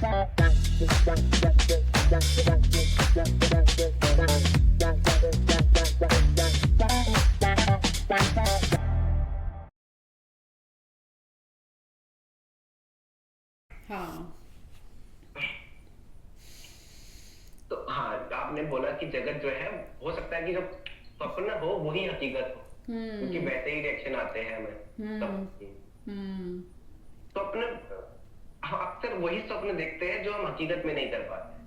हाँ। तो हाँ, आपने बोला कि जगत जो है, हो सकता है कि जो स्वप्न हो वही हकीकत हो, क्योंकि हम्म। वैसे ही रिएक्शन आते हैं हमें सब। हम्म। हम्म। स्वप्न, हम अक्सर वही स्वप्न देखते हैं जो हम हकीकत में नहीं कर पाते।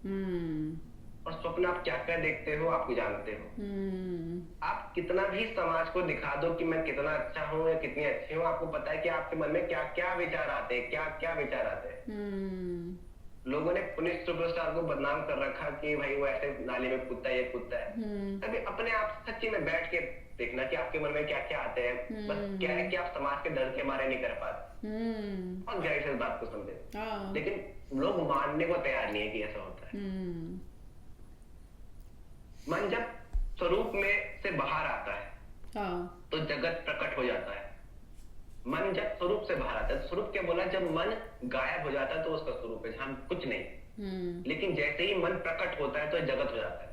हम्म। और स्वप्न आप क्या क्या देखते हो आप जानते हो। हम्म। आप कितना भी समाज को दिखा दो कि मैं कितना अच्छा हूं या कितनी अच्छी हूं, आपको पता है कि आपके मन में क्या क्या विचार आते हैं, क्या क्या विचार आते हैं। हम्म। लोगों ने पुनीत सुपरस्टार को बदनाम कर रखा कि भाई वो ऐसे नाली में कूदता है, ये कूदता है। हम्म। तभी अपने आप सच्ची में बैठ के देखना कि आपके मन में क्या क्या आते हैं। बस क्या है हम्म। कि आप समाज के डर के मारे नहीं कर पाते। हम्म। और गहराई से इस बात को समझे, हाँ। लेकिन लोग मानने को तैयार नहीं है कि ऐसा होता है। हम्म। मन जब स्वरूप में से बाहर आता है हाँ। तो जगत प्रकट हो जाता है। मन जब स्वरूप से बाहर आता है, तो स्वरूप क्या बोला, जब मन गायब हो जाता है तो उसका स्वरूप है जहां कुछ नहीं। हम्म। लेकिन जैसे ही मन प्रकट होता है तो जगत हो जाता है।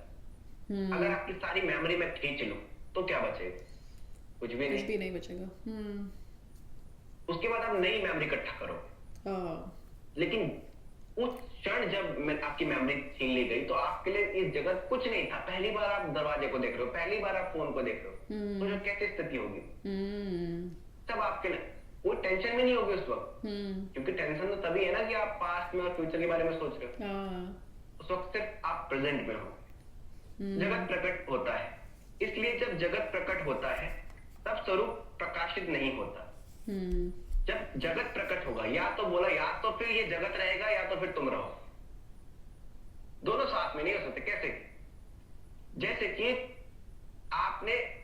अगर हम्म। आपकी सारी मेमोरी में खींच लूं तो क्या बचेगा? कुछ भी कुछ नहीं। भी नहीं बचेगा। हम्म। उसके बाद आप नई मेमोरी इकट्ठा करो। हाँ। लेकिन उस क्षण जब आपकी मेमोरी छीन ली गई तो आपके लिए इस जगत कुछ नहीं था। पहली बार आप दरवाजे को देख रहे हो, पहली बार आप फोन को देख रहे हो, तो जो हम्म। कैसी स्थिति होगी? हम्म। तब आपके लिए वो टेंशन भी नहीं होगी उस वक्त। हम्म। क्योंकि टेंशन तो तभी है ना कि आप पास्ट में और फ्यूचर के बारे में सोच रहे हो। हाँ। उस वक्त सिर्फ आप प्रेजेंट में हो। जगत हम्म। प्रकट होता है, इसलिए जब जगत प्रकट होता है तब स्वरूप प्रकाशित नहीं होता। हम्म। जब जगत प्रकट होगा, या तो बोला, या तो फिर ये जगत रहेगा या तो फिर तुम रहो। दोनों साथ में नहीं हो सकते। कैसे? जैसे कि आपने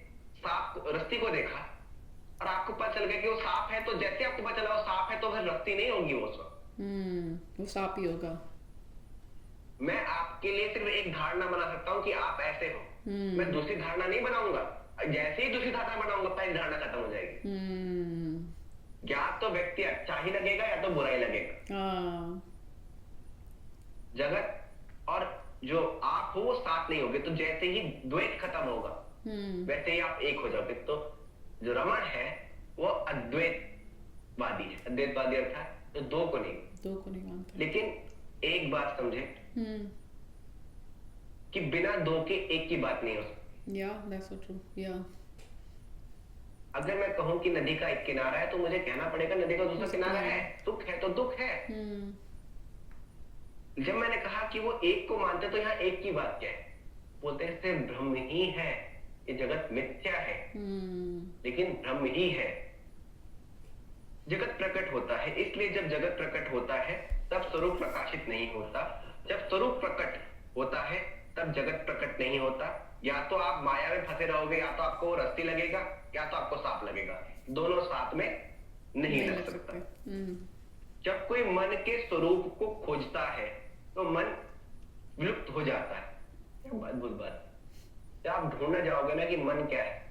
रस्सी को देखा और आपको पता चल गया कि वो सांप है, तो जैसे आपको पता चला वो सांप है तो फिर रस्सी नहीं होगी वो उस वक्त। वो सांप ही होगा। मैं आपके लिए सिर्फ एक धारणा बना सकता हूं कि आप ऐसे हो। मैं हम्म। दूसरी धारणा नहीं बनाऊंगा। जैसे ही दूसरी धारणा बनाऊंगा पहली धारणा खत्म हो जाएगी। हम्म। या तो व्यक्ति अच्छा ही लगेगा या तो बुरा ही लगेगा। हाँ। जगत और जो आप हो वो साथ नहीं होगे। तो जैसे ही द्वैत खत्म होगा हम्म। वैसे ही आप एक हो जाओगे। तो जो रमण है वो अद्वैतवादी है। अद्वैतवादी अर्थात तो दो को नहीं। दो को नहीं मानता। लेकिन एक बात समझे हम्म। कि बिना दो के एक की बात नहीं हो सकती। या दैट्स सो ट्रू। या अगर मैं कहूं कि नदी का एक किनारा है तो मुझे कहना पड़ेगा नदी का दूसरा दूसरा किनारा किनारा। है। दुख है तो दुख है। हम्म। जब मैंने कहा कि वो एक को मानते तो यहां एक की बात क्या है? बोलते हैं सिर्फ भ्रम ही है, ये जगत मिथ्या है। हम्म। लेकिन भ्रम ही है। जगत प्रकट होता है, इसलिए जब जगत प्रकट होता है तब स्वरूप प्रकाशित नहीं होता। जब स्वरूप प्रकट होता है तब जगत प्रकट नहीं होता। या तो आप माया में फंसे रहोगे, या तो आपको रस्सी लगेगा, या तो आपको सांप लगेगा। दोनों साथ में नहीं नहीं लग लग सकते। सकता। हम्म। जब कोई मन के स्वरूप को खोजता है तो मन विलुप्त हो जाता है। क्या अद्भुत बात है। जब आप ढूंढने जाओगे ना कि मन क्या है,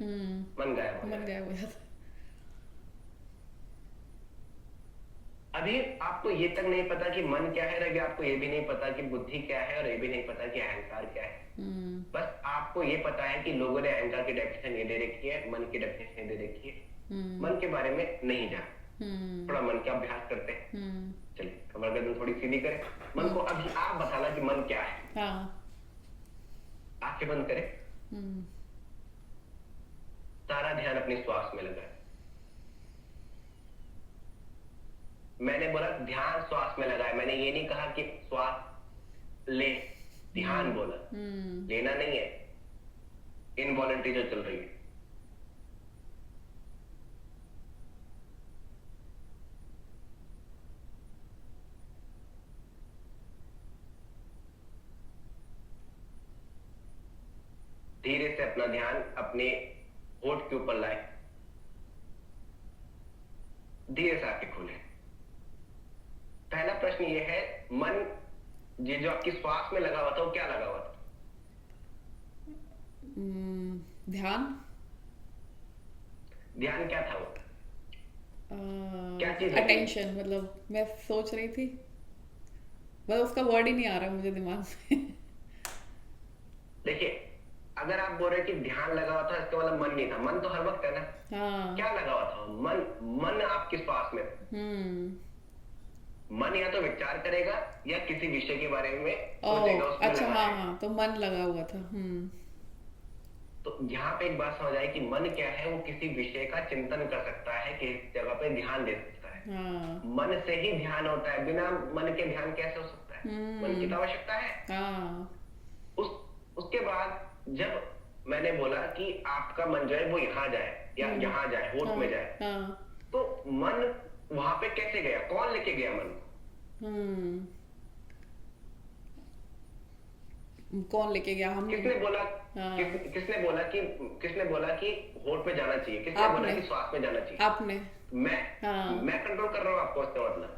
मन गायब हो मन गायब जाएगा। हो जाता है। अभी आपको ये तक नहीं पता कि मन क्या है, अभी आपको ये भी नहीं पता कि बुद्धि क्या है, और ये भी नहीं पता कि अहंकार क्या है। हम्म। बस आपको ये पता है कि लोगों ने अहंकार की डेफिनेशन ये दे रखी है, मन की डेफिनेशन दे रखी है। हम्म। मन के बारे में नहीं जाना। हम्म। थोड़ा मन का अभ्यास करते हैं। हम्म। चलिए कमर गर्दन थोड़ी सीधी करें। मन हम्म। को अभी आप बताना कि मन क्या है। हाँ। आंखें बंद करें। हम्म। सारा ध्यान अपनी श्वास में लगाए। मैंने बोला ध्यान श्वास में लगाए, मैंने ये नहीं कहा कि श्वास ले। ध्यान हम्म। बोला। हम्म। लेना नहीं है। इनवॉलेंट्री जो चल रही है। धीरे से अपना ध्यान अपने होठ के ऊपर लाए। धीरे से आंखें खोले। पहला प्रश्न ये है, मन ये जो आपकी श्वास में लगा हुआ था वो क्या लगा हुआ था? ध्यान। ध्यान क्या था वो? क्या चीज लगी हुई थी? अटेंशन, मतलब मैं सोच रही थी। बस उसका वर्ड ही नहीं आ रहा मुझे दिमाग में। देखिए, अगर आप बोल रहे हैं कि ध्यान लगा हुआ था, इसका मतलब मन नहीं था। मन तो हर वक्त है ना। हाँ। क्या लगा हुआ था? मन। मन आपके पास में था। हम्म। मन या तो विचार करेगा या किसी विषय के बारे में सोचेगा, ओ उसमें अच्छा, लगा हाँ रहेगा। हाँ, तो मन लगा हुआ था। हम्म। तो यहाँ पे एक बात समझ आई कि मन क्या है, वो किसी विषय का चिंतन कर सकता है, किसी जगह पे ध्यान दे सकता है। हाँ। मन से ही ध्यान होता है, बिना मन के ध्यान कैसे हो सकता है? मन की हम्म। तो आवश्यकता है। हाँ। उस उसके बाद जब मैंने बोला कि आपका मन जो है वो यहाँ जाए या हम्म। यहाँ जाए, होठ हाँ। में जाए, हाँ। तो मन वहां पे कैसे गया? कौन लेके गया मन को? हम्म। कौन लेके गया? हमने। किसने बोला? हाँ। किसने बोला कि होठ में जाना चाहिए? किसने बोला आपने। कि श्वास में जाना चाहिए? आपने। मैं हाँ। मैं कंट्रोल कर रहा हूँ आपको, इसका मतलब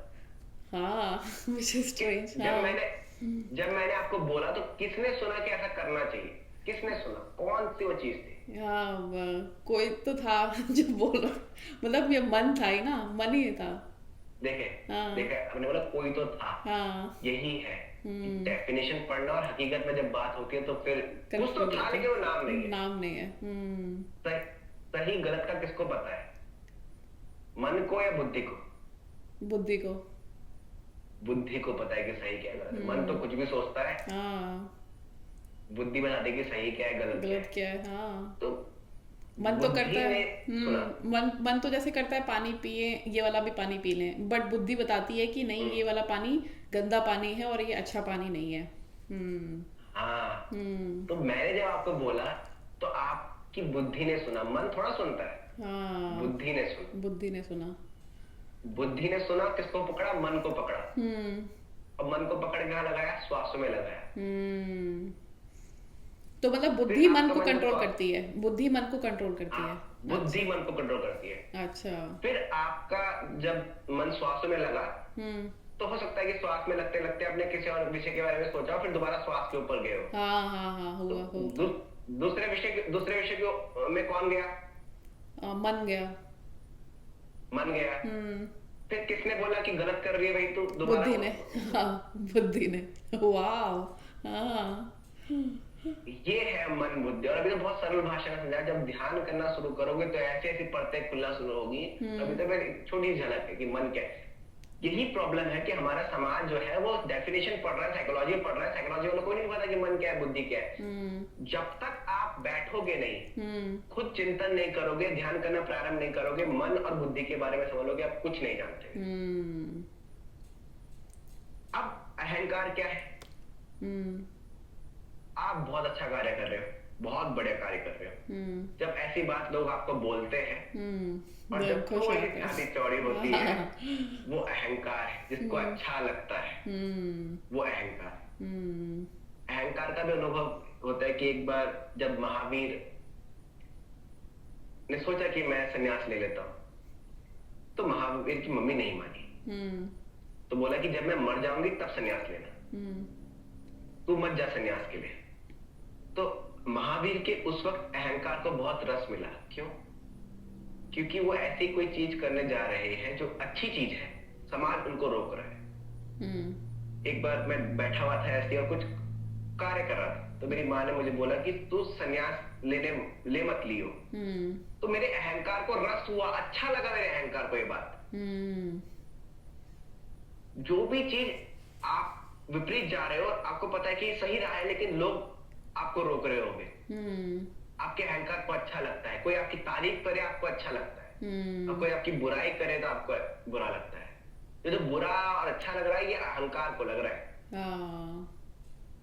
हाँ। विच इज कि स्ट्रेंज। जब हाँ। मैंने जब मैंने आपको बोला तो किसने सुना कि ऐसा करना चाहिए? किसने सुना? कौन सी वो चीज थी? हाँ, कोई तो था जो बोल रहा, मतलब ये मन था ही ना, मन ही था। देखे, हाँ। देखे, हमने बोला कोई तो था। हाँ। यही है कि हम्म। डेफिनेशन पढ़ना और हकीकत में जब बात होती है तो फिर कुछ तो कंफ्यूज था, होता लेकिन वो नाम है, नहीं है। नाम नहीं है। हम्म। सही सही गलत का किसको पता है? मन को या बुद्धि को? बुद्धि को। बुद्धि को पता है कि सही क्या है गलत है। मन तो हम्म। कुछ भी सोचता है, हाँ। बुद्धि बता देगी सही क्या है गलत क्या गलत है। क्या है? हाँ। तो मन तो करता बुद्धि है। ने सुना। मन तो जैसे करता है पानी पिए, ये वाला भी पानी पी लें, बट बुद्धि बताती है कि नहीं, हम्म, ये वाला पानी गंदा पानी है और ये अच्छा पानी नहीं है। हम्म। हाँ। हम्म। तो मैंने जब आपको बोला तो आपकी बुद्धि ने सुना, मन थोड़ा सुनता है। हाँ। बुद्धि ने सुना। बुद्धि ने सुना। बुद्धि ने सुना, किसको पकड़ा? मन को पकड़ा। हम्म। और मन को पकड़ के कहाँ लगाया? श्वास में लगाया। हम्म। तो मतलब फिर बुद्धि मन आपका को मन जब कंट्रोल श्वास, करती है, बुद्धि मन को कंट्रोल करती है। आप बुद्धि अच्छा। मन को कंट्रोल करती है। अच्छा। फिर आपका जब मन श्वास में लगा, हम्म। तो हो सकता है कि श्वास में लगते लगते आपने किसी और विषय के बारे में सोचा और फिर दोबारा श्वास के ऊपर गए हो। हाँ हाँ हाँ, तो हुआ होता है। दूसरे विषय में कौन गया? मन गया। मन गया। हम्म। फिर किसने बोला कि गलत कर रही है भाई तू, दोबारा? बुद्धि ने। हाँ, बुद्धि ने। वाह। हाँ। ये है मन बुद्धि। और अभी तो बहुत सरल भाषा में समझा। जब ध्यान करना शुरू करोगे तो ऐसी ऐसी परतें खुलना शुरू होगी। अभी हम्म। तो मैं एक छोटी झलक है कि मन क्या है। यही प्रॉब्लम है कि हमारा समाज जो है वो डेफिनेशन पढ़ रहा है, साइकोलॉजी पढ़ रहा है। साइकोलॉजी वालों को नहीं पता कि मन क्या है, बुद्धि क्या है। हम्म। जब तक आप बैठोगे नहीं, हम्म। खुद चिंतन नहीं करोगे, ध्यान करना प्रारंभ नहीं करोगे, मन और बुद्धि के बारे में समझोगे आप कुछ नहीं जानते। हम्म। अब अहंकार क्या है? हम्म। आप बहुत अच्छा कार्य कर रहे हो, बहुत बढ़िया कार्य कर रहे हो। हम्म। जब ऐसी बात लोग आपको बोलते हैं और दिल जब खुश थोड़ी सी रहता छाती है। चौड़ी होती है, हाँ। वो अहंकार है। जिसको हम्म। अच्छा लगता है हम्म। वो अहंकार। हम्म। अहंकार का भी अनुभव होता है कि एक बार जब महावीर ने सोचा कि मैं संन्यास ले लेता हूं, तो महावीर की मम्मी नहीं मानी। हम्म। तो बोला कि जब मैं मर जाऊंगी तब संन्यास लेना, हम्म। तू मत जा संन्यास के लिए। तो महावीर के उस वक्त अहंकार को बहुत रस मिला। क्यों? क्योंकि वो ऐसी कोई चीज करने जा रहे हैं जो अच्छी चीज है, समाज उनको रोक रहा है। हम्म। एक बार मैं बैठा हुआ था ऐसे और कुछ कार्य कर रहा था, तो मेरी माँ ने मुझे बोला कि तू संन्यास ले मत लियो। हम्म। तो मेरे अहंकार को रस हुआ, अच्छा लगा मेरे अहंकार को ये बात। हम्म। जो भी चीज आप विपरीत जा रहे हो और आपको पता है कि सही रहा है, लेकिन लोग आपको रोक रहे होंगे, आपके अहंकार को अच्छा लगता है। कोई आपकी तारीफ करे आपको अच्छा लगता है, और कोई आपकी बुराई करे तो आपको बुरा लगता है। ये जो बुरा और अच्छा लग रहा है, ये अहंकार को लग रहा है। हाँ।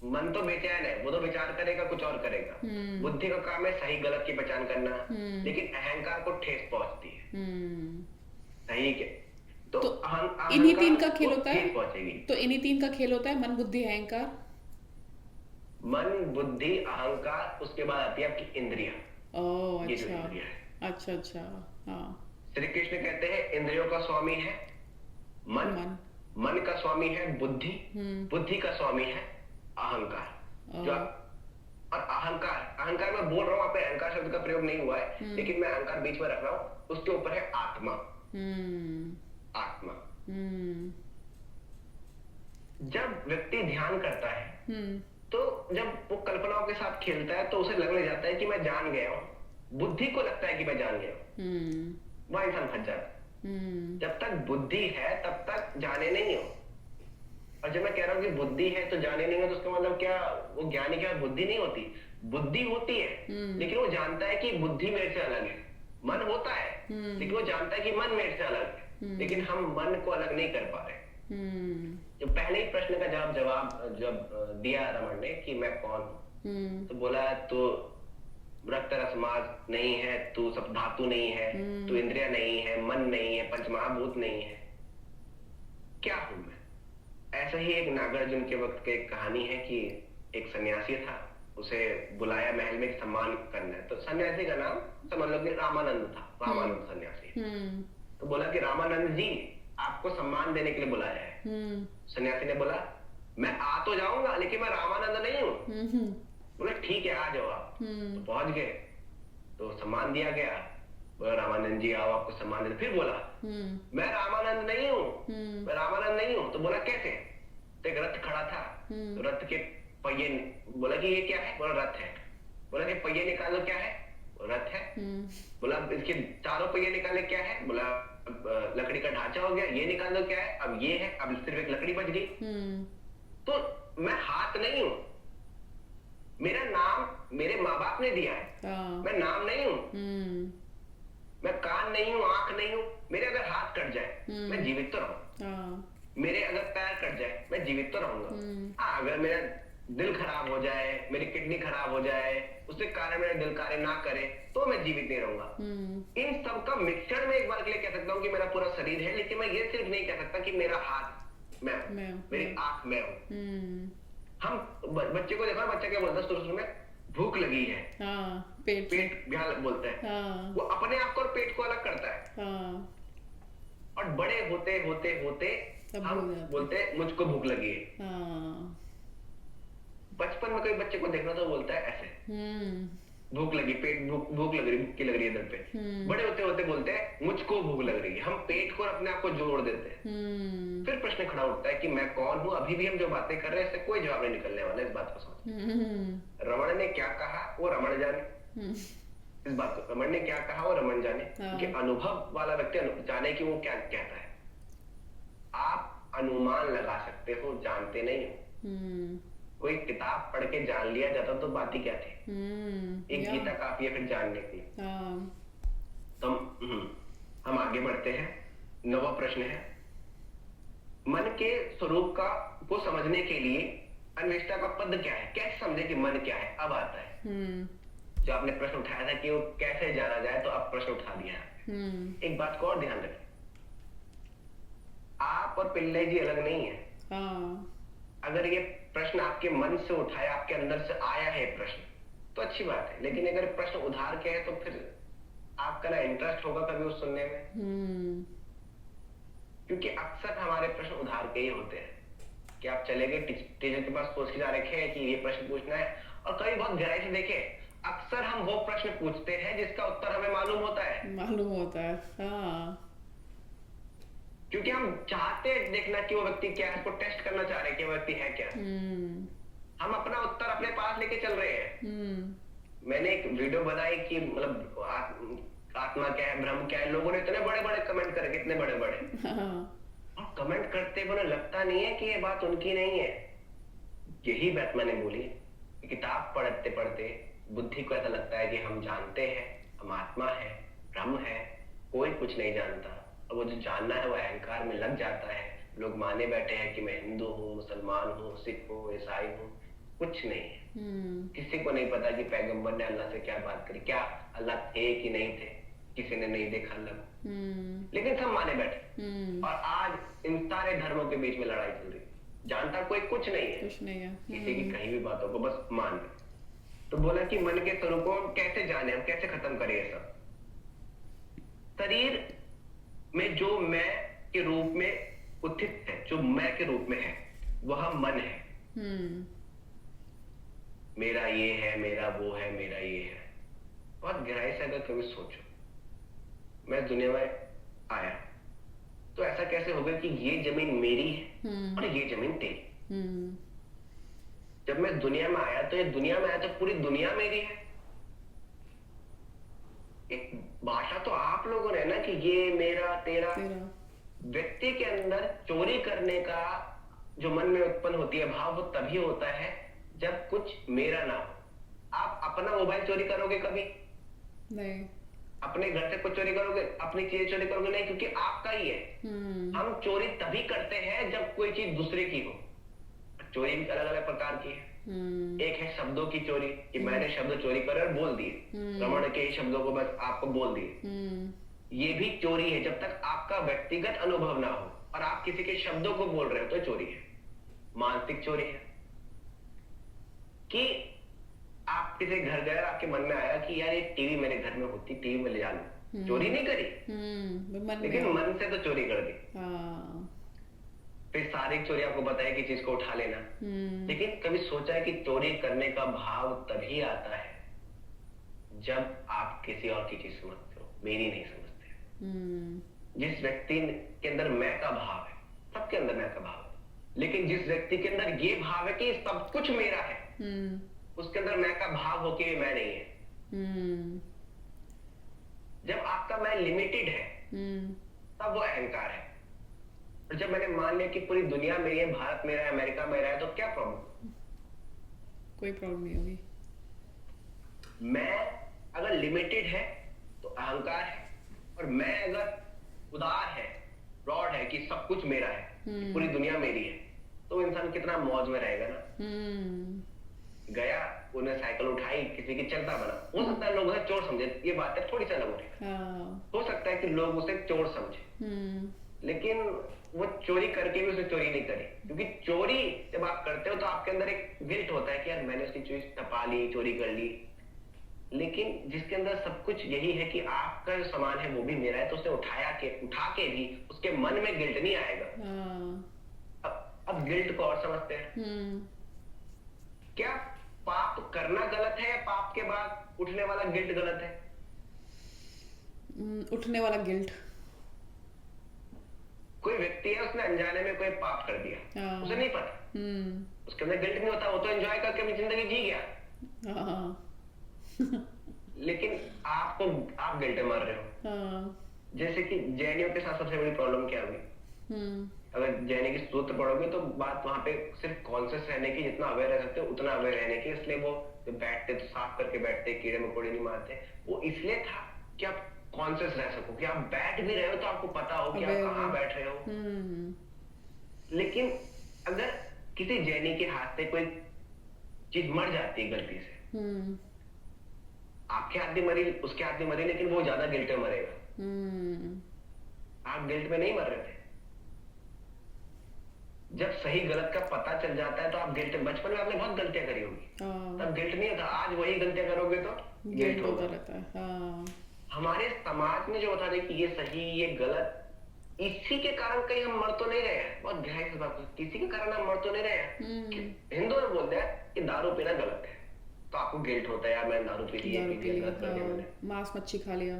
मन तो बेचैन है, वो तो विचार करेगा, कुछ और करेगा। बुद्धि का काम है सही गलत की पहचान करना, लेकिन अहंकार को ठेस पहुंचती है। सही के तो तो इन्हीं तीन का अहंकार खेल को होता है। ठेस पहुंचेगी। तो इन्हीं तीन का खेल होता है, मन बुद्धि अहंकार। मन बुद्धि अहंकार, उसके बाद आती है आपकी इंद्रिया। ओह ये जो अच्छा। इंद्रिया है, अच्छा अच्छा। हाँ। श्री कृष्ण कहते हैं इंद्रियों का स्वामी है मन, मन। मन का स्वामी है बुद्धि, हम्म। बुद्धि का स्वामी है अहंकार। जो ओह। और अहंकार, अहंकार मैं बोल रहा हूं, वहां पे अहंकार शब्द का प्रयोग नहीं हुआ है, लेकिन मैं अहंकार बीच में रख रहा हूं। उसके ऊपर है आत्मा। हम्म। आत्मा। हम्म। जब व्यक्ति ध्यान करता है हम्म तो जब वो कल्पनाओं के साथ खेलता है तो उसे लगने जाता है कि मैं जान गया हूं, बुद्धि को लगता है कि मैं जान गया हूं, हम्म वह इंसान फंस जाता है। हम्म जब तक बुद्धि है तब तक जाने नहीं हो। और जब मैं कह रहा हूँ कि बुद्धि है तो जाने नहीं हो, तो उसका मतलब क्या, वो ज्ञानी क्या बुद्धि नहीं होती? बुद्धि होती है, हम्म लेकिन वो जानता है कि बुद्धि मेरे से अलग है। मन होता है, हम्म लेकिन वो जानता है कि मन मेरे से अलग है, लेकिन हम्म हम मन को अलग नहीं कर पा रहे। हम्म जो पहले ही प्रश्न का जवाब जवाब जब दिया रमन ने कि मैं कौन हूं, हम्म तो बोला तो रक्त रस मांस नहीं है, तू सब धातु नहीं है, तू हम्म इंद्रिया नहीं है, मन नहीं है, पंचमहाभूत नहीं है, क्या हूं मैं? ऐसा ही एक नागार्जुन के वक्त की एक कहानी है कि एक सन्यासी था, उसे बुलाया महल में सम्मान करना है, तो सन्यासी का नाम समझ लो कि रामानंद था, हम्म रामानंद सन्यासी। हम्म तो बोला कि रामानंद जी, आपको सम्मान देने के लिए बुलाया है। हम्म सन्यासी ने बोला, मैं आ तो जाऊंगा लेकिन मैं रामानंद नहीं हूं। हम्म बोला ठीक है, आ जाओ आप। तो हम्म पहुंच गए, तो सम्मान दिया गया। बोला रामानंद जी आओ, आपको सम्मान दे। फिर बोला, हम्म मैं रामानंद नहीं हूँ, हम्म मैं रामानंद नहीं हूँ। तो बोला कैसे? तो एक रथ खड़ा था, तो हम्म रथ के पहिए, बोला कि ये क्या है? बोला रथ है। बोला कि पहिए निकालो, क्या है? बोला, रथ है। हम्म बोला इसके चारों पहिए निकाले, क्या है? बोला लकड़ी का ढांचा हो गया। ये निकाल दो, क्या है? अब ये है, अब सिर्फ एक लकड़ी बच गई। हम्म तो मैं हाथ नहीं हूं, मेरा नाम मेरे माँ बाप ने दिया है, हाँ मैं नाम नहीं हूं। हम्म मैं कान नहीं हूं, आंख नहीं हूं। मेरे अगर हाथ कट जाए मैं जीवित तो रहूं, हाँ मेरे अगर पैर कट जाए मैं जीवित तो रहूंगा। हम्म हाँ, अगर मेरा दिल खराब हो जाए, मेरी किडनी खराब हो जाए, उसके कारण मेरा दिल कार्य ना करे, तो मैं जीवित नहीं रहूंगा। इन सब का मिश्रण में एक बार के लिए कह सकता हूँ कि मेरा पूरा शरीर है, लेकिन मैं ये सिर्फ नहीं कह सकता कि मेरा हाथ मैं हूं, मेरी आंख मैं हूं। हम्म हम बच्चे को देखो, बच्चा क्या बोलता है शुरू में? भूख लगी है, हाँ पेट से पेट क्या बोलता है? हाँ वो अपने आप को और पेट को अलग करता है। हाँ और बड़े होते होते होते सब हम भूल जाते बोलते हैं मुझको भूख लगी है। हाँ बचपन में कोई बच्चे को देखना तो बोलता है ऐसे, हम्म भूख लगी, पेट भूख लग रही, भूख की लग रही है इधर पे। हम्म बड़े होते होते बोलते हैं मुझको भूख लग रही है। हम पेट को और अपने आप को जोड़ देते हैं। हम्म फिर प्रश्न खड़ा उठता है कि मैं कौन हूं? अभी भी हम जो बातें कर रहे हैं इससे कोई जवाब नहीं निकलने वाला, इस बात को समझ। रमण ने क्या कहा वो रमण जाने, हम्म इस बात को रमण ने क्या कहा वो रमण जाने, हाँ। क्योंकि अनुभव वाला व्यक्ति जाने कि वो क्या कहता है। आप अनुमान लगा सकते हो, जानते नहीं हो। हम्म कोई किताब पढ़ के जान लिया जाता तो बात ही क्या थी? एक या गीता काफी है फिर जानने की। हाँ तो हम आगे बढ़ते हैं। नवा प्रश्न है, मन के स्वरूप का को समझने के लिए अन्वेषता का पद क्या है? कैसे समझे कि मन क्या है? अब आता है जो आपने प्रश्न उठाया था कि वो कैसे जाना जाए, तो आप प्रश्न उठा दिया। एक बात को और ध्यान रखें, आप और पिल्ले जी अलग नहीं है। हाँ अगर ये प्रश्न आपके मन से उठाया, आपके अंदर से आया है प्रश्न, तो अच्छी बात है, लेकिन अगर प्रश्न उधार के है तो फिर आपका ना इंटरेस्ट होगा कभी उस सुनने में। क्योंकि अक्सर हमारे प्रश्न उधार के ही होते हैं कि आप चले गए टीचर के पास, सोच के जा रखे हैं कि ये प्रश्न पूछना है, और कभी बहुत गहराई से देखें, अक्सर हम वो प्रश्न पूछते हैं जिसका उत्तर हमें मालूम होता है। हाँ क्योंकि हम चाहते हैं देखना कि वो व्यक्ति क्या है, उसको टेस्ट करना चाह रहे हैं कि वो व्यक्ति है क्या। हम अपना उत्तर अपने पास लेके चल रहे हैं। मैंने एक वीडियो बनाई कि मतलब आत्मा क्या है, ब्रह्म क्या है, लोगों ने इतने बड़े बड़े कमेंट करे, कितने बड़े बड़े, और कमेंट करते हुए लगता नहीं है कि ये बात उनकी नहीं है। यही बात मैंने बोली, किताब पढ़ते पढ़ते बुद्धि को ऐसा लगता है कि हम जानते हैं, हम आत्मा है, ब्रह्म है, कोई कुछ नहीं जानता। और वो जो जानना है वो अहंकार में लग जाता है। लोग माने बैठे हैं कि मैं हिंदू हूँ, मुसलमान हूँ, सिख हूँ, ईसाई हूँ, कुछ नहीं है। किसी को नहीं पता कि पैगंबर ने अल्लाह से क्या बात करी, क्या अल्लाह थे कि नहीं थे, किसी ने नहीं देखा अल्लाह को, लेकिन सब माने बैठे। और आज इन सारे धर्मों के बीच में लड़ाई चल रही है, जानता कोई कुछ नहीं है, किसी की कहीं भी बातों को बस मान रहे। तो बोला कि मन के स्वरूपों को कैसे जाने, हम कैसे खत्म करें ये सब। शरीर में जो मैं के रूप में उत्थित है, जो मैं के रूप में है, वह मन है। मेरा ये है, मेरा वो है, मेरा ये है। बहुत गहराई से अगर कभी सोचो, मैं दुनिया में आया तो ऐसा कैसे हो गया कि ये जमीन मेरी है और ये जमीन तेरी। हम्म जब मैं दुनिया में आया तो ये दुनिया में आया तो पूरी दुनिया मेरी है। एक भाषा तो आप लोगों ने ना कि ये मेरा तेरा। तेरा। व्यक्ति के अंदर चोरी करने का जो मन में उत्पन्न होती है भाव, वो तभी होता है जब कुछ मेरा ना हो। आप अपना मोबाइल चोरी करोगे कभी? नहीं। अपने घर से कुछ चोरी करोगे? अपनी चीजें चोरी करोगे? नहीं, क्योंकि आपका ही है। हम चोरी तभी करते हैं जब कोई चीज दूसरे की हो। चोरी भी अलग अलग प्रकार की है। एक है शब्दों की चोरी, कि मैंने शब्द चोरी करे और बोल दिए, रमण के शब्दों को बस आपको बोल दिए। ये भी चोरी है जब तक आपका व्यक्तिगत अनुभव ना हो और आप किसी के शब्दों को बोल रहे हो, तो चोरी है। मानसिक चोरी है कि आप किसी घर गए, आपके मन में आया कि यार ये टीवी मेरे घर में होती, टीवी में ले जा लूं। चोरी नहीं करी, लेकिन मन से तो चोरी कर दी। फिर शारीरिक चोरी आपको बताया कि चीज को उठा लेना। लेकिन कभी सोचा है कि चोरी करने का भाव तभी आता है जब आप किसी और की चीज समझते हो, मेरी नहीं समझते। जिस व्यक्ति के अंदर मैं का भाव है, सबके अंदर मैं का भाव है, लेकिन जिस व्यक्ति के अंदर ये भाव है कि सब कुछ मेरा है, उसके अंदर मैं का भाव होके भी मैं नहीं है। जब आपका मैं लिमिटेड है, तब वो अहंकार है। और जब मैंने मान लिया कि पूरी दुनिया मेरी है, भारत मेरा है, अमेरिका मेरा है, तो क्या प्रॉब्लम? कोई प्रॉब्लम नहीं होगी। मैं अगर लिमिटेड है तो अहंकार है, और मैं अगर उदार है, ब्रॉड है कि सब कुछ मेरा है, कि पूरी दुनिया मेरी है, तो इंसान कितना मौज में रहेगा ना। गया, उन्हें साइकिल उठाई, किसी की चलता बना। हो सकता है लोग उसे चोर समझे, ये बात है थोड़ी सी अलग हो रही है। हो सकता है कि लोग उसे चोर समझे, लेकिन वो चोरी करके भी उसे चोरी नहीं करी। क्योंकि चोरी जब आप करते हो तो आपके अंदर एक गिल्ट होता है कि यार मैंने उसकी चीज टपा ली, चोरी कर ली। लेकिन जिसके अंदर सब कुछ यही है कि आपका जो सामान है वो भी मेरा है, तो उसे उठा के भी उसके मन में गिल्ट नहीं आएगा। अब गिल्ट को और समझते हैं। क्या पाप करना गलत है, या पाप के बाद उठने वाला गिल्ट गलत है? उठने वाला गिल्ट। कोई व्यक्ति है, उसने अनजाने में कोई पाप कर दिया, उसे नहीं पता, उसके अंदर गिल्ट नहीं होता, वो तो एंजॉय करके अपनी जिंदगी जी गया। लेकिन आप गिल्ट मर रहे हो। जैसे कि जैनियों के साथ सबसे बड़ी प्रॉब्लम क्या हुई? अगर जैनी की सूत्र पढ़ोगे तो बात वहां पे सिर्फ कॉन्शियस रहने की, जितना अवेयर रह सकते हो उतना अवेयर रहने की। इसलिए वो बैठते तो साफ करके बैठते, कीड़े मकोड़े नहीं मारते। वो इसलिए था कि आप कॉन्शियस रह सको, कि आप बैठ भी रहे हो तो आपको पता हो कि आप कहाँ बैठ रहे हो। लेकिन अगर किसी जैनी के हाथ से कोई चीज मर जाती है गलती से, आपके हाथ भी मरी, उसके हाथ भी मरी, लेकिन वो ज्यादा गिल्ट में मरेगा। आप गिल्ट में नहीं मर रहे थे। जब सही गलत का पता चल जाता है तो आप गिल्ट, बचपन में आपने बहुत गलतियां करी होगी, तब गिल्ट नहीं होता। आज वही गलतियां करोगे तो गिल्ट होता रहता है। हमारे समाज में जो होता है कि ये सही ये गलत, इसी के कारण कहीं हम मर तो नहीं रहे हैं। बहुत गहराई से बात, किसी के कारण हम मर तो नहीं रहे हैं। हिंदू में बोलते हैं कि दारू पीना गलत है, तो आपको गिल्ट होता है यार मैंने दारू पी ली, गलत कर दिया मैंने, मांस मच्छी खा लिया।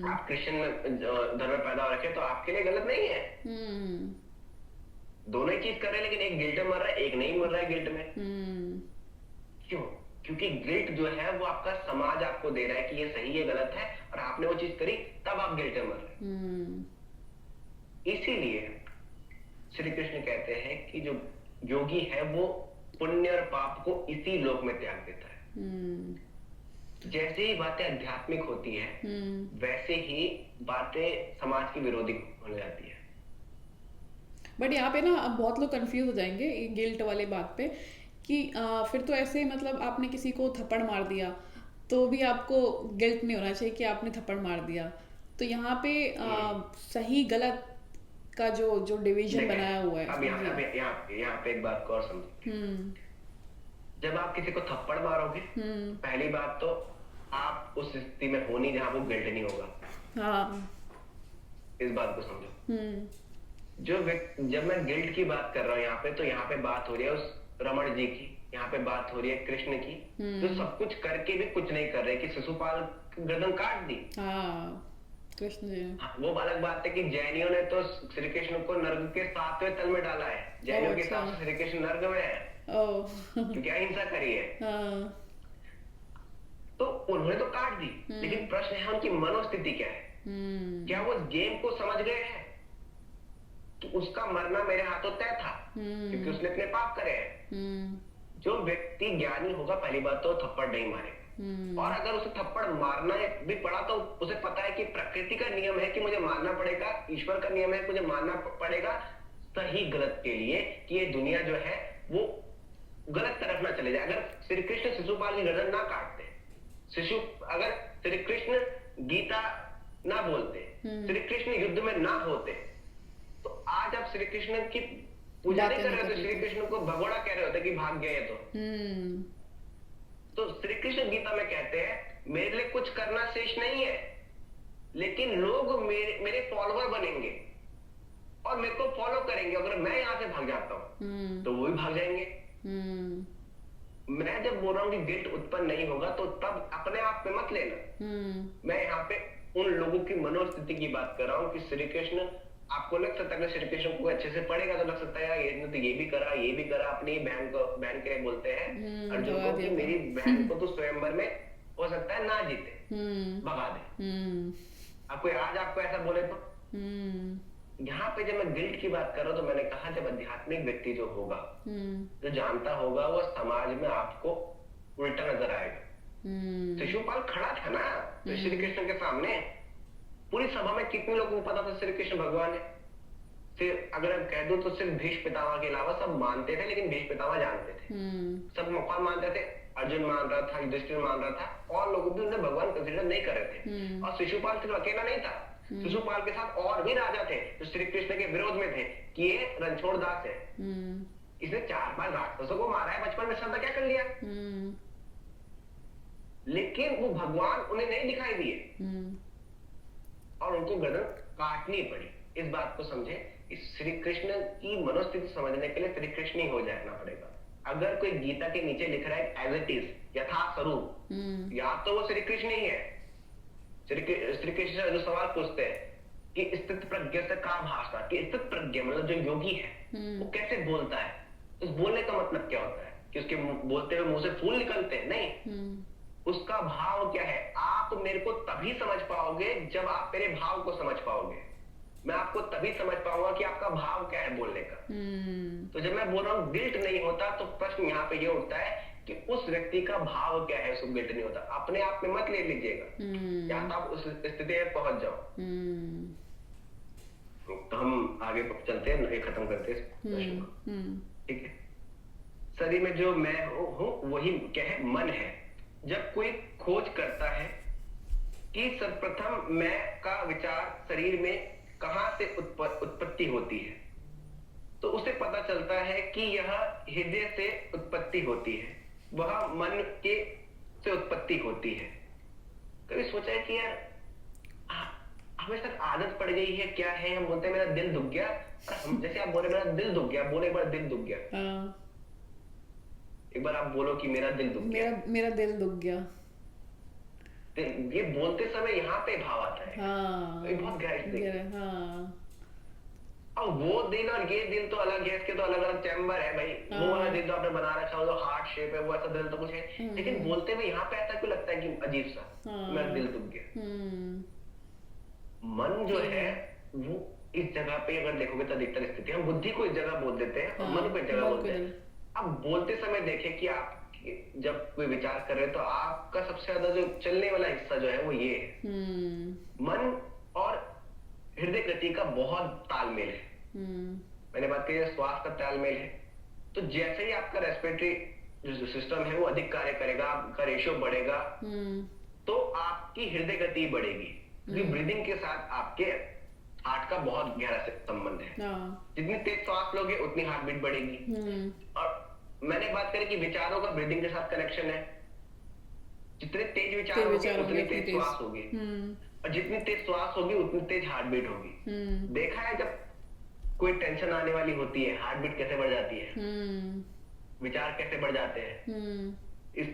आप क्रिश्चियन में धर्म में पैदा हो रखे तो आपके लिए गलत नहीं है। दोनों ही चीज कर रहे हैं, लेकिन एक गिल्ट में मर रहा है, एक नहीं मर रहा है गिल्ट में। क्यों? क्योंकि गिल्ट जो है वो आपका समाज आपको दे रहा है कि ये सही है गलत है, और आपने वो चीज करी तब आप गिल्ट में मर रहे। इसीलिए श्री कृष्ण कहते हैं कि जो योगी है वो पुण्य और पाप को इसी लोक में त्याग देता है। जैसे ही बातें आध्यात्मिक होती है, वैसे ही बातें समाज की विरोधी हो जाती है। बट यहाँ पे ना अब बहुत लोग कंफ्यूज हो जाएंगे गिल्ट वाले बात पे कि फिर तो ऐसे मतलब आपने किसी को थप्पड़ मार दिया तो भी आपको गिल्ट नहीं होना चाहिए कि आपने थप्पड़ मार दिया। तो यहाँ पे सही गलत का जो डिवीजन बनाया हुआ है। अब यहाँ पे एक बात को और समझो। जब आप किसी को थप्पड़ मारोगे, पहली बात तो आप उस स्थिति में हो नहीं जहां वो गिल्ट नहीं होगा। इस बात को समझो। जब मैं गिल्ट की बात कर रहा हूँ यहाँ पे, तो यहाँ पे बात हो रही है उस रमण जी की, यहाँ पे बात हो रही है कृष्ण की, जो सब कुछ करके भी कुछ नहीं कर रहे, कि शिशुपाल गर्दन काट दी। कृष्ण जी। हाँ, वो अलग बात है कि जैनियों ने तो श्री कृष्ण को नर्क के 7वें तल में डाला है। ओह जैनियों के अच्छा। हिसाब से श्री कृष्ण नर्क में है ओह क्योंकि अहिंसा करी है। हाँ। तो उन्होंने तो काट दी, लेकिन हम्म। प्रश्न है उनकी मनोस्थिति क्या है। क्या हम्म। वो इस गेम को समझ गए हैं कि उसका मरना मेरे हाथों तय था क्योंकि हम्म। उसने इतने पाप करे हैं। हम्म। जो व्यक्ति ज्ञानी होगा, पहली बात तो थप्पड़ नहीं मारेगा, और हम्म। अगर उसे थप्पड़ मारना भी पड़ा तो उसे पता है कि प्रकृति का नियम है कि मुझे मारना पड़ेगा, ईश्वर का नियम है कि मुझे मारना पड़ेगा सही गलत के लिए, कि ये दुनिया जो है वो गलत तरफ ना चले जाए। अगर श्री कृष्ण शिशुपाल की गर्दन ना काटते, शिशु अगर श्री कृष्ण गीता ना बोलते, श्री कृष्ण युद्ध में ना होते, तो आज आप श्री कृष्ण की पूजा नहीं बातें कर नहीं रहे कर होते, रहे श्री थे। कृष्ण को भगोड़ा कह रहे होते कि भाग गए। हम्म। तो श्री कृष्ण गीता में कहते हैं मेरे लिए कुछ करना शेष नहीं है, लेकिन लोग मेरे फॉलोअर बनेंगे और मेरे को फॉलो करेंगे। अगर मैं यहां से भाग जाता हूं तो वो भी भाग जाएंगे। हम्म। मैं जब बोल रहा हूं कि गिल्ट उत्पन्न नहीं होगा, तो तब अपने आप पे मत लेना। मैं यहाँ पे उन लोगों की मनोस्थिति की बात कर रहा हूँ कि श्री कृष्ण, आपको लग सकता है कि श्री कृष्ण को अच्छे से पढ़ेगा तो लग सकता है यार इसने तो ये भी करा, ये भी करा। अपनी बहन के लिए बोलते हैं अर्जुन भगा को कि दिया था। मेरी बहन को तो स्वयंवर में हो सकता है ना जीते, हम्म। भगा दे। हम्म। अब कोई आज आपको ऐसा बोले तो। हम्म। यहाँ पे जब मैं गिल्ट की बात कर रहा हूँ, तो मैंने कहा जब आध्यात्मिक व्यक्ति जो होगा, जो जानता होगा, वो समाज में आपको उल्टा नजर आएगा। शिशुपाल खड़ा था ना श्री कृष्ण के सामने, पूरी सभा में कितने लोगों को पता था श्री कृष्ण भगवान है। सिर्फ अगर हम कह दो तो सिर्फ भीष्म पितामह के अलावा सब मानते थे, लेकिन भीष्म पितामह जानते थे। सब कौन मानते थे? अर्जुन मान रहा था, युधिष्ठिर मान रहा था, और लोग भी उन्हें भगवान कंसीडर नहीं कर रहे थे। और शिशुपाल सिर्फ अकेला नहीं था, शिशुपाल के साथ और भी राजा थे जो श्री कृष्ण के विरोध में थे कि ये रणछोड़ दास है, इसने 4-5 राक्षसों को मारा है बचपन में, सब क्या कर लिया। लेकिन वो भगवान उन्हें नहीं दिखाई दिए और उनको गर्दन काटनी पड़ी। इस बात को समझे, इस श्री कृष्ण की मनोस्थिति समझने के लिए श्री कृष्ण ही हो जाना पड़ेगा। अगर कोई गीता के नीचे लिख रहा है एज इट इज, यथा स्वरूप, या तो वो श्री कृष्ण ही है। श्री कृष्ण से जो सवाल पूछते हैं कि स्थित प्रज्ञ से का भाषा, कि स्थित प्रज्ञ मतलब जो योगी है वो कैसे बोलता है, उस बोलने का मतलब क्या होता है कि उसके बोलते हुए मुंह से फूल निकलते हैं? नहीं, उसका भाव क्या है। आप मेरे को तभी समझ पाओगे जब आप मेरे भाव को समझ पाओगे। मैं आपको तभी समझ पाऊंगा कि आपका भाव क्या है बोलने का। तो जब मैं बोल रहा हूँ गिल्ट नहीं होता, तो प्रश्न यहाँ पे ये उठता है कि उस व्यक्ति का भाव क्या है, उसको गिल्ट नहीं होता। अपने आप में मत ले लीजिएगा, या तो आप उस स्थिति में पहुंच जाओ। तो हम आगे चलते हैं, ये खत्म करते हैं इस प्रश्न को, ठीक है। शरीर में जो मैं हूँ वही क्या है, मन है। जब कोई खोज करता है कि सर्वप्रथम मैं का विचार शरीर में कहां से उत्पत्ति होती है, तो उसे पता चलता है कि यह हृदय से उत्पत्ति होती है, वह मन के से उत्पत्ति होती है। कभी सोचा है कि यार हमें तक आदत पड़ गई है, क्या है, हम बोलते हैं मेरा दिल दुख गया, हम जैसे आप बोले मेरा दिल दुख गया, बोले एक बार दिल दुख गया, एक बार आप बोलो कि मेरा दिल दुख गया, मेरा दिल दुख गया। ये बोलते समय यहाँ पे भाव आता है। तो ये बहुत गहराई। अब वो दिल और ये दिल तो अलग है, इसके तो अलग अलग चैम्बर है भाई। वो वाला दिल तो आपने बना रखा है, वो हार्ट शेप है, वो ऐसा दिल तो कुछ है, लेकिन बोलते हुए यहाँ पे ऐसा क्यों लगता है कि अजीब सा, मेरा दिल दुख गया। मन जो है वो इस जगह पे अगर देखोगे तो अधिकतर स्थिति, हम बुद्धि को इस जगह बोल देते हैं और मन को इस जगह बोलते हैं। अब बोलते समय देखें कि आप जब कोई विचार कर रहे हैं तो आपका सबसे ज्यादा जो चलने वाला हिस्सा जो है वो ये है। मन और हृदय गति का बहुत तालमेल है। मैंने बात की श्वास का तालमेल है। तो जैसे ही आपका रेस्पिरेटरी जो सिस्टम है वो अधिक कार्य करेगा, आपका रेशियो बढ़ेगा, तो आपकी हृदय गति बढ़ेगी। ब्रीदिंग के साथ आपके हार्ट का बहुत गहरा संबंध है। जितनी तेज श्वास लोगे उतनी हार्ट बीट बढ़ेगी। और मैंने बात करी कि विचारों का ब्रीदिंग के साथ कनेक्शन है। जितने तेज विचार होंगे उतनी तेज श्वास होगी, और जितनी तेज श्वास होगी उतनी तेज हार्ट बीट होगी। देखा है जब कोई टेंशन आने वाली होती है, हार्ट बीट कैसे बढ़ जाती है, विचार कैसे बढ़ जाते हैं। इस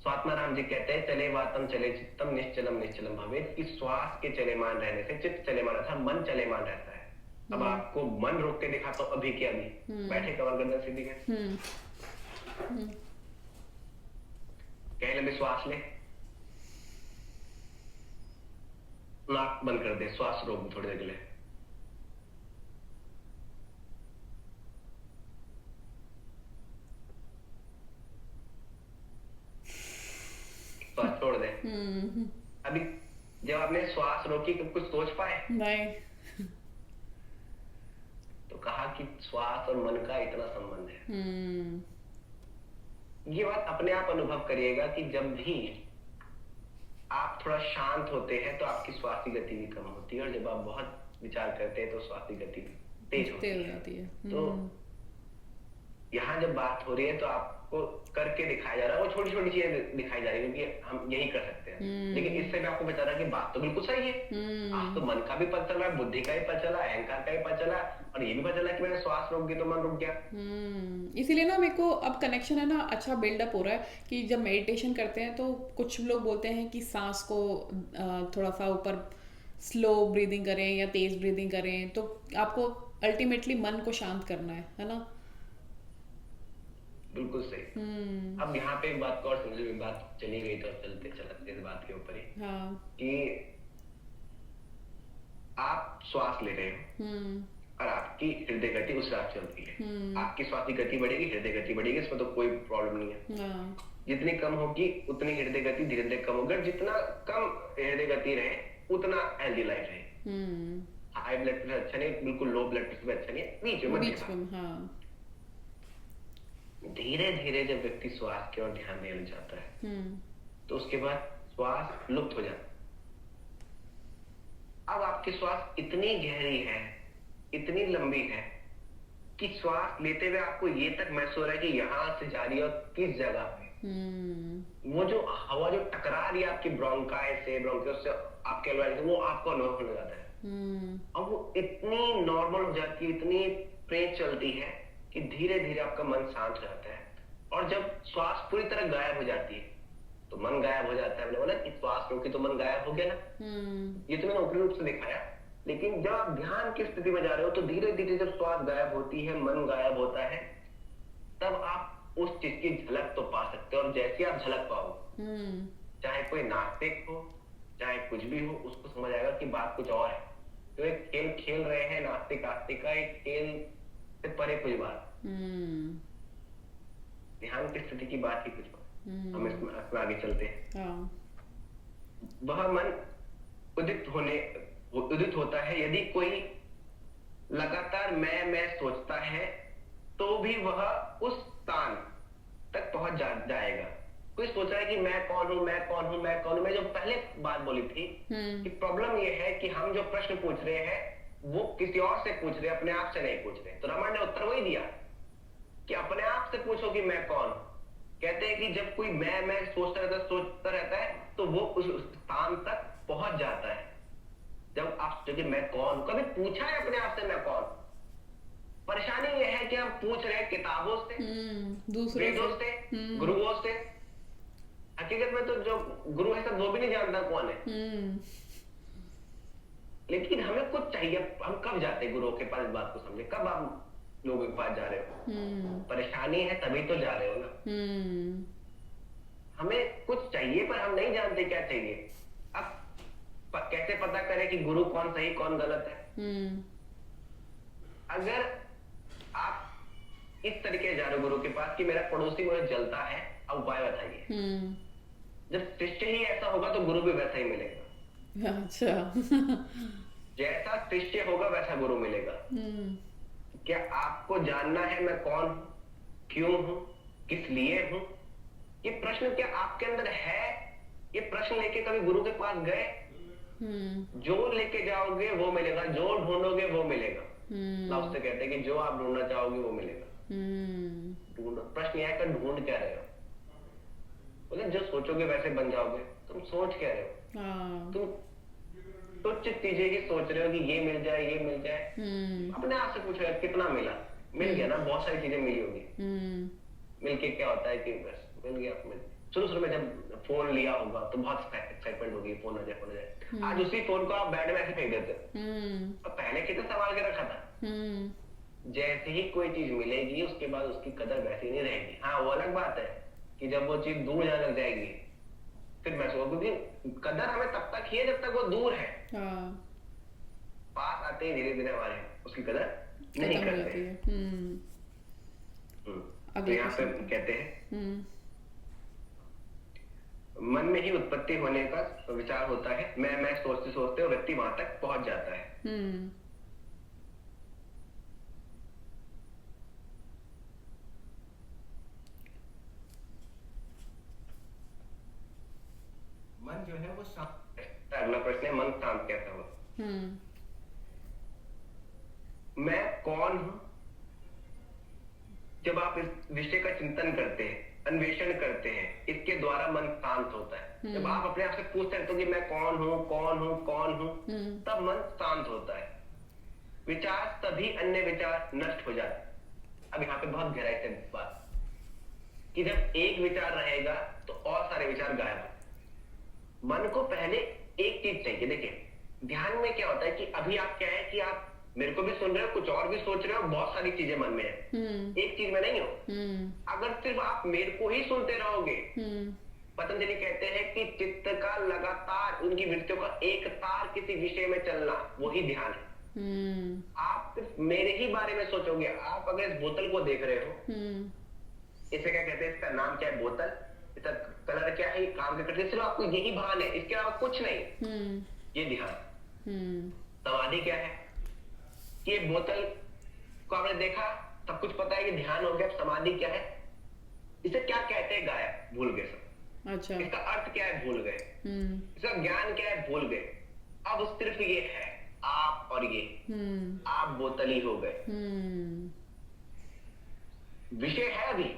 स्वात्माराम जी कहते हैं चले वातम चले चित्तम निश्चलम निश्चलम भवेत, कि श्वास के चलेमान रहने से चित्त चलेमान रहता है, मन चलेमान रहता है। अब आपको मन रोक के दिखा तो अभी के अभी बैठे कमर गर्दन सीधी है, कहीं लंबी श्वास ले, नाक बंद कर दे, श्वास रोक दे थोड़ी देर के लिए, श्वास छोड़ दे। अभी जब आपने श्वास रोकी तो कुछ सोच पाए नहीं। तो कहा कि श्वास और मन का इतना संबंध है। ये बात अपने आप अनुभव करिएगा कि जब भी आप थोड़ा शांत होते हैं तो आपकी श्वास की गति भी कम होती है, और जब आप बहुत विचार करते हैं तो श्वास की गति तेज होती है। तो यहाँ जब बात हो रही है तो आपको करके दिखाया जा रहा है, वो छोटी छोटी चीजें दिखाई जा रही है क्योंकि हम यही कर सकते हैं। लेकिन इससे मैं आपको बता रहा कि बात तो बिल्कुल सही है। आज तो मन का भी पता चला, बुद्धि का भी पता चला, अहंकार का भी पता चला, और ये भी पता चला कि मैंने श्वास रोक दी तो मन रुक गया। इसीलिए ना मेरे को अब कनेक्शन है ना अच्छा बिल्डअप हो रहा है कि जब मेडिटेशन करते हैं तो कुछ लोग बोलते हैं कि सांस को थोड़ा सा ऊपर स्लो ब्रीदिंग करें या तेज ब्रीदिंग करें, तो आपको अल्टीमेटली मन को शांत करना है ना। बिल्कुल सही। अब यहाँ पे एक बात को और समझो, एक बात चली गई तो चलते चलते इस बात के ऊपर ही कि आप श्वास ले रहे हो और आपकी हृदय गति उस रात चलती है। आपकी श्वास की गति बढ़ेगी, हृदय गति बढ़ेगी, इसमें तो कोई प्रॉब्लम नहीं है। जितनी कम होगी उतनी हृदय गति धीरे धीरे कम होगी, जितना कम हृदय गति रहे उतना हेल्दी लाइफ रहे। हाई ब्लड प्रेशर अच्छा नहीं, बिल्कुल लो ब्लड प्रेशर भी अच्छा नहीं, बीच में। धीरे धीरे जब व्यक्ति श्वास की ओर ध्यान देना चाहता है तो उसके बाद श्वास लुप्त हो जाता है। अब आपकी श्वास इतनी गहरी है, इतनी लंबी है कि श्वास लेते हुए आपको ये तक महसूस हो रहा है कि यहां से जा रही है और किस जगह पे। वो जो हवा जो टकरा रही है आपकी ब्रोंकाई से, ब्रोंकियस से, आपके अलवेली से, वो आपको अनुभव होने जाता है। अब वो इतनी नॉर्मल हो जाती है, इतनी तेज चलती है कि धीरे धीरे आपका मन शांत हो जाता है। और जब श्वास पूरी तरह गायब हो जाती है तो मन गायब हो जाता है। मैंने बोला कि श्वास रोकी तो मन गायब हो गया ना। ये तो मैंने ऊपरी रूप से दिखाया, लेकिन जब आप ध्यान की स्थिति में जा रहे हो तो धीरे धीरे जब श्वास गायब होती है, मन गायब होता है, तब आप उस चीज की झलक तो पा सकते हो। और जैसे आप झलक पाओ, चाहे कोई नास्तिक हो चाहे कुछ भी हो, उसको समझ आएगा कि बात कुछ और है। तो एक खेल खेल रहे हैं नास्तिक आस्तिक का, एक खेल से परे कुछ बात, ध्यान की स्थिति की बात ही कुछ बात। हम इसमें आगे चलते हैं। वह मन उदित होता है यदि कोई लगातार मैं सोचता है तो भी वह उस स्थान तक पहुंच जाएगा। कोई सोच रहा है कि मैं कौन हूं, मैं कौन हूं, मैं कौन हूं। मैं जो पहले बात बोली थी कि प्रॉब्लम यह है कि हम जो प्रश्न पूछ रहे हैं वो किसी और से पूछ रहे, अपने आप से नहीं पूछ रहे। तो रामायण ने उत्तर वही दिया कि अपने आप से पूछो कि मैं कौन। कहते हैं कि जब कोई मैं सोचता रहता है तो वो उस स्थान तक पहुंच जाता है। जब आप सोचोगे मैं कौन, कभी पूछा है अपने आप से मैं कौन? परेशानी यह है कि हम पूछ रहे हैं किताबों से, वेदों से, गुरुओं से। हकीकत में तो जो गुरु है सब वो भी नहीं जानता कौन है। लेकिन हमें कुछ चाहिए। हम कब जाते हैं गुरुओं के पास, इस बात को समझे। कब आप लोगों के पास जा रहे हो? परेशानी है तभी तो जा रहे हो ना। हमें कुछ चाहिए पर हम नहीं जानते क्या चाहिए। अब कैसे पता करें कि गुरु कौन सही कौन गलत है? अगर आप इस तरीके जा रहे हो गुरु के पास कि मेरा पड़ोसी मुझे जलता है, अब उपाय बताइए। जब शिष्य ही ऐसा होगा तो गुरु भी वैसा ही मिलेगा। अच्छा। जैसा शिष्य होगा वैसा गुरु मिलेगा। क्या आपको जानना है मैं कौन हूं, क्यों हूं, किस लिए हूं? ये प्रश्न क्या आपके अंदर है? ये प्रश्न लेके कभी गुरु के पास गए? जो लेके जाओगे वो मिलेगा, जो ढूंढोगे वो मिलेगा। उससे कहते हैं कि जो आप ढूंढना चाहोगे वो मिलेगा। ढूंढो। प्रश्न यह है कि ढूंढ क्या रहे हो? बोले जो सोचोगे वैसे बन जाओगे। तुम सोच क्या रहे हो? तुम तुच्छ चीजें ही सोच रहे हो कि ये मिल जाए, ये मिल जाए। अपने आप से पूछो यार कितना मिला? मिल गया ना, बहुत सारी चीजें मिली होगी। मिलके क्या होता है कि बस मिल गया, मिल शुरू शुरू में जब फोन लिया होगा तो बहुत एक्साइटमेंट होगी, फोन आ जाए फोन आ जाए। आज हम्म। उसी फोन को आप बेड में ऐसे फेंक देते हो। हम्म। और पहले कितना संभाल के रखा था। हम्म। जैसे ही कोई चीज मिलेगी उसके बाद उसकी कदर वैसी नहीं रहेगी। हाँ वो अलग बात है कि जब वो चीज दूर जाने लग जाएगी फिर महसूस होगा, क्योंकि कदर हमें तब तक ही है जब तक वो दूर है। हाँ। पास आते ही धीरे धीरे हमारे उसकी कदर नहीं खत्म हो करते जाती हैं। है। हम्म। हम्म। तो अगले यहाँ पे क्वेश्चन पे। कहते हैं हम्म। मन में ही उत्पत्ति होने का विचार होता है, मैं सोचते सोचते वो व्यक्ति वहां तक पहुंच जाता है। हम्म। मन जो है वो शांत है। अगला प्रश्न है, मन शांत कैसा हो। हम्म। मैं कौन हूं, जब आप इस विषय का चिंतन करते हैं, अन्वेषण करते हैं, इसके द्वारा मन शांत होता है। जब आप अपने आप से पूछते हैं तो कि मैं कौन हूं कौन हूं कौन हूं, तब मन शांत होता है। विचार तभी अन्य विचार नष्ट हो जाते हैं। अब यहाँ पे बहुत गहराई से बात कि जब एक विचार रहेगा तो और सारे विचार गायब हो। मन को पहले एक चीज चाहिए। देखिए ध्यान में क्या होता है कि अभी आप क्या है कि आप मेरे को भी सुन रहे हो, कुछ और भी सोच रहे हो, बहुत सारी चीजें मन में है, एक चीज में नहीं हो। अगर सिर्फ आप मेरे को ही सुनते रहोगे, पतंजलि कहते हैं कि चित्त का लगातार उनकी वृत्तियों का एक तार किसी विषय में चलना वही ध्यान है। आप सिर्फ मेरे ही बारे में सोचोगे। आप अगर इस बोतल को देख रहे हो, इसे क्या कहते हैं, इसका नाम क्या है, बोतल, इसका कलर क्या है, काम क्या करते हैं, सिर्फ आपको यही भान है, इसके अलावा कुछ नहीं। ये ध्यान। समाधि क्या है कि बोतल को आपने देखा, सब कुछ पता है कि ध्यान हो गया। समाधि क्या है, इसे क्या कहते हैं, गायब, भूल गए सब। अच्छा। इसका अर्थ क्या है, भूल गए। इसका ज्ञान क्या है, भूल गए। अब सिर्फ ये है, आप और ये, आप बोतल ही हो गए। विषय है अभी,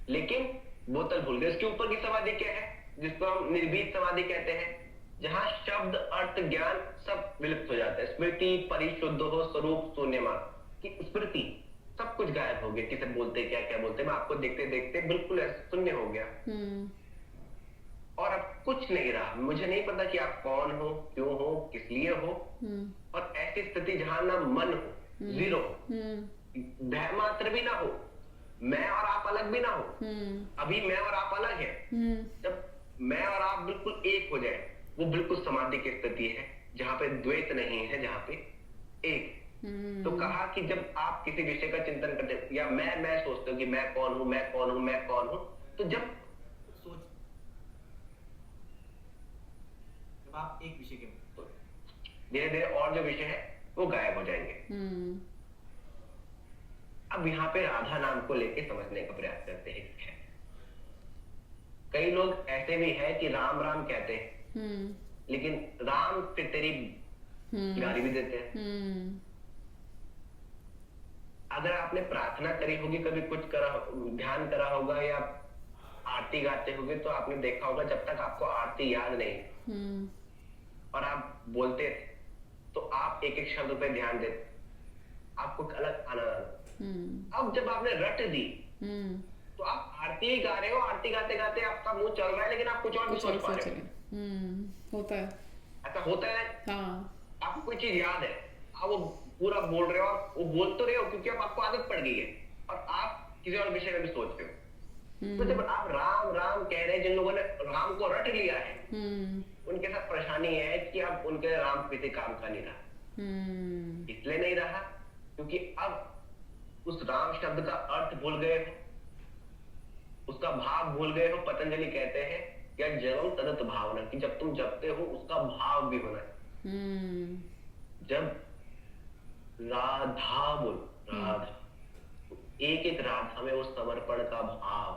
लेकिन बोतल भूल गए। इसके ऊपर की समाधि क्या है, जिसको हम निर्भीत समाधि कहते हैं, जहां शब्द अर्थ ज्ञान सब विलुप्त हो जाता है। स्मृति परिशुद्ध हो, स्वरूप शून्य मात्र की स्मृति, सब कुछ गायब हो गया। किसे बोलते क्या क्या बोलते, मैं आपको देखते देखते बिल्कुल शून्य हो गया। और अब कुछ नहीं रहा। मुझे नहीं पता कि आप कौन हो, क्यों हो, किस लिए हो। और ऐसी स्थिति जहां ना मन हो, जीरो हो, भय मात्र भी ना हो, मैं और आप अलग भी ना हो। अभी मैं और आप अलग है। जब मैं और आप बिल्कुल एक हो जाए, वो बिल्कुल समाधि की स्थिति है जहां पे द्वैत नहीं है, जहां पे एक। तो कहा कि जब आप किसी विषय का चिंतन करते या मैं सोचते हो कि मैं कौन हूं मैं कौन हूं मैं कौन हूं, तो जब आप एक विषय के धीरे धीरे और जो विषय है वो गायब हो जाएंगे। अब यहाँ पे राधा नाम को लेके समझने का प्रयास करते हैं। कई लोग ऐसे भी हैं कि राम राम कहते हैं, लेकिन राम पे तेरी गाली भी देते हैं। अगर आपने प्रार्थना करी होगी, कभी कुछ करा, ध्यान करा होगा या आरती गाते होगे, तो आपने देखा होगा जब तक आपको आरती याद नहीं और आप बोलते थे, तो आप एक एक शब्द पे ध्यान देते, आपको अलग आनंद आना। अब जब आपने रट दी, तो आप आरती ही गा रहे हो, आरती गाते गाते आपका मुंह चल रहा है, लेकिन आप कुछ और भी सोच पा रहे हो। होता है, ऐसा होता है। हाँ। आपको कोई चीज याद है, आप वो पूरा बोल रहे हो, और वो बोल तो रहे हो क्योंकि अब आपको आदत पड़ गई है, और आप किसी और विषय में भी सोच रहे हो। तो जब आप राम राम कह रहे हैं, जिन लोगों ने राम को रट लिया है, उनके साथ परेशानी है कि अब उनके राम किसी काम का नहीं रहा। इसलिए नहीं रहा क्योंकि अब उस राम शब्द का अर्थ भूल गए हो, उसका भाव भूल गए हो। पतंजलि कहते हैं या जन्म तदत भावना, कि जब तुम जपते हो उसका भाव भी होना है। जब राधा बोल, राधा, एक एक राधा में वो समर्पण का भाव,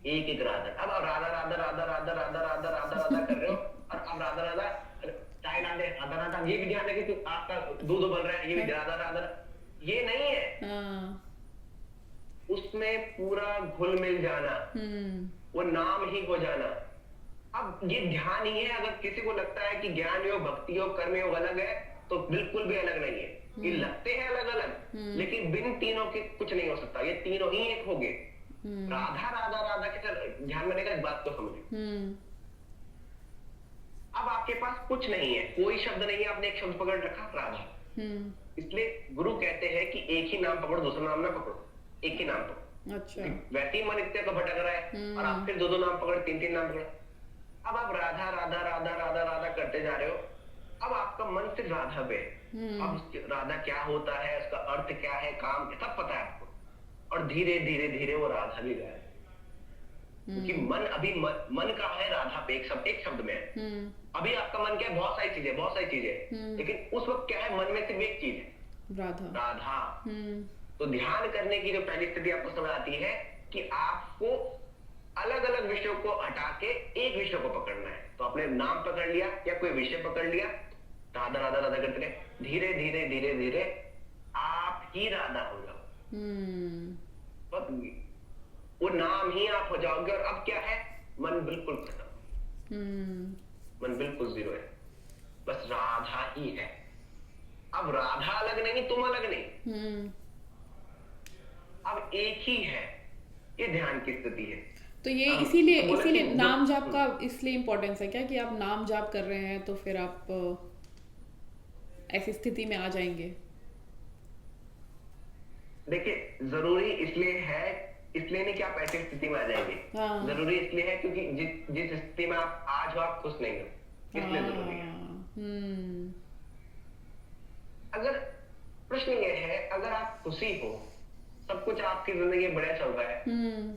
एक एक राधा। अब आप राधा राधा राधा राधा राधा राधा राधा राधा कर रहे हो, और अब राधा राधा चाय डाले राधा राधा, ये भी ध्यान रखिए कि आपका दूध उबल रहा है, ये भी राधा राधा, ये नहीं है। उसमें पूरा घुल मिल जाना, वो नाम ही हो जाना। अब ये ध्यान ही है। अगर किसी को लगता है कि ज्ञान योग, भक्ति योग, कर्म योग अलग है, तो बिल्कुल भी अलग नहीं है। ये लगते हैं अलग अलग, लेकिन बिन तीनों के कुछ नहीं हो सकता। ये तीनों ही एक हो गए। हम्म राधा राधा राधा के साथ ध्यान में रहेगा, इस बात को समझो। हम्म अब आपके पास कुछ नहीं है, कोई शब्द नहीं है, आपने एक शब्द पकड़ रखा, राधा। हम्म इसलिए गुरु कहते हैं कि एक ही नाम पकड़ो, दूसरा नाम ना पकड़ो, एक ही नाम पकड़ो। अच्छा। क्योंकि वैसे ही मन इतने को भटक रहा है, और आप हम्म फिर दो दो नाम पकड़, तीन तीन नाम पकड़। अब आप राधा राधा राधा राधा राधा करते जा रहे हो। अब आपका मन सिर्फ राधा पे है। अब हम्म राधा क्या होता है, उसका अर्थ क्या है, काम सब पता है आपको, और धीरे धीरे धीरे वो राधा भी गायब। क्योंकि हम्म मन अभी मन का है राधा पे, एक शब्द में है। हम्म अभी आपका मन क्या है, बहुत सारी चीजें, बहुत सारी चीजें, लेकिन उस वक्त क्या है, मन में सिर्फ एक चीज है, राधा। राधा। हम्म तो ध्यान करने की जो पहली स्थिति आपको समझ आती है कि आपको अलग अलग विषयों को हटा के एक विषय को पकड़ना है। तो आपने नाम पकड़ लिया या कोई विषय पकड़ लिया, राधा राधा राधा करते रहे, धीरे धीरे धीरे धीरे आप ही राधा हो जाओ। हम्म बस वो नाम ही आप हो जाओगे। और अब क्या है, मन बिल्कुल खत्म, हम्म मन बिल्कुल जीरो है, बस राधा ही है। अब राधा अलग नहीं, तुम अलग नहीं, हम्म अब एक ही है। ये ध्यान की स्थिति है। तो ये हम इसीलिए तो बोला कि इसीलिए नाम जाप जब का इसलिए इम्पोर्टेंस है क्या, कि आप नाम जाप कर रहे हैं तो फिर आप ऐसी स्थिति में आ जाएंगे। देखिए, जरूरी इसलिए है, इसलिए नहीं कि आप ऐसी स्थिति में आ जाएंगे, हाँ जरूरी इसलिए है क्योंकि जिस स्थिति में आप आज हो, आप खुश नहीं हो, इसलिए जरूरी है। हाँ हम्म अगर प्रश्न ये है, अगर आप खुशी हो, सब कुछ आपकी जिंदगी में बढ़िया चल रहा है, हम्म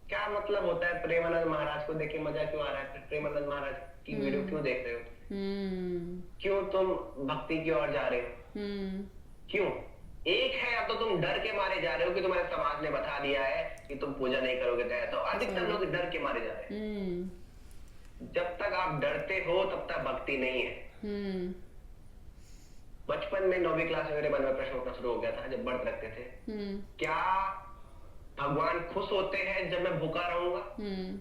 क्या मतलब होता है प्रेमानंद महाराज को देख के मजा क्यों आ रहा है, फिर प्रेमानंद महाराज की वीडियो हम्म क्यों देख रहे हो, हम्म क्यों तुम भक्ति की ओर जा रहे हो, हम्म क्यों? एक है, अब तो तुम डर के मारे जा रहे हो कि तुम्हारे समाज ने बता दिया है कि तुम पूजा नहीं करोगे, तो ऐसा। अधिकतर लोग डर के मारे जा रहे हैं। जब तक आप डरते हो तब तक भक्ति नहीं है। हम्म बचपन में 9वीं क्लास में मेरे मन में प्रश्न उठना शुरू हो गया था, जब व्रत रखते थे, हम्म क्या भगवान खुश होते हैं जब मैं भूखा रहूंगा? हम्म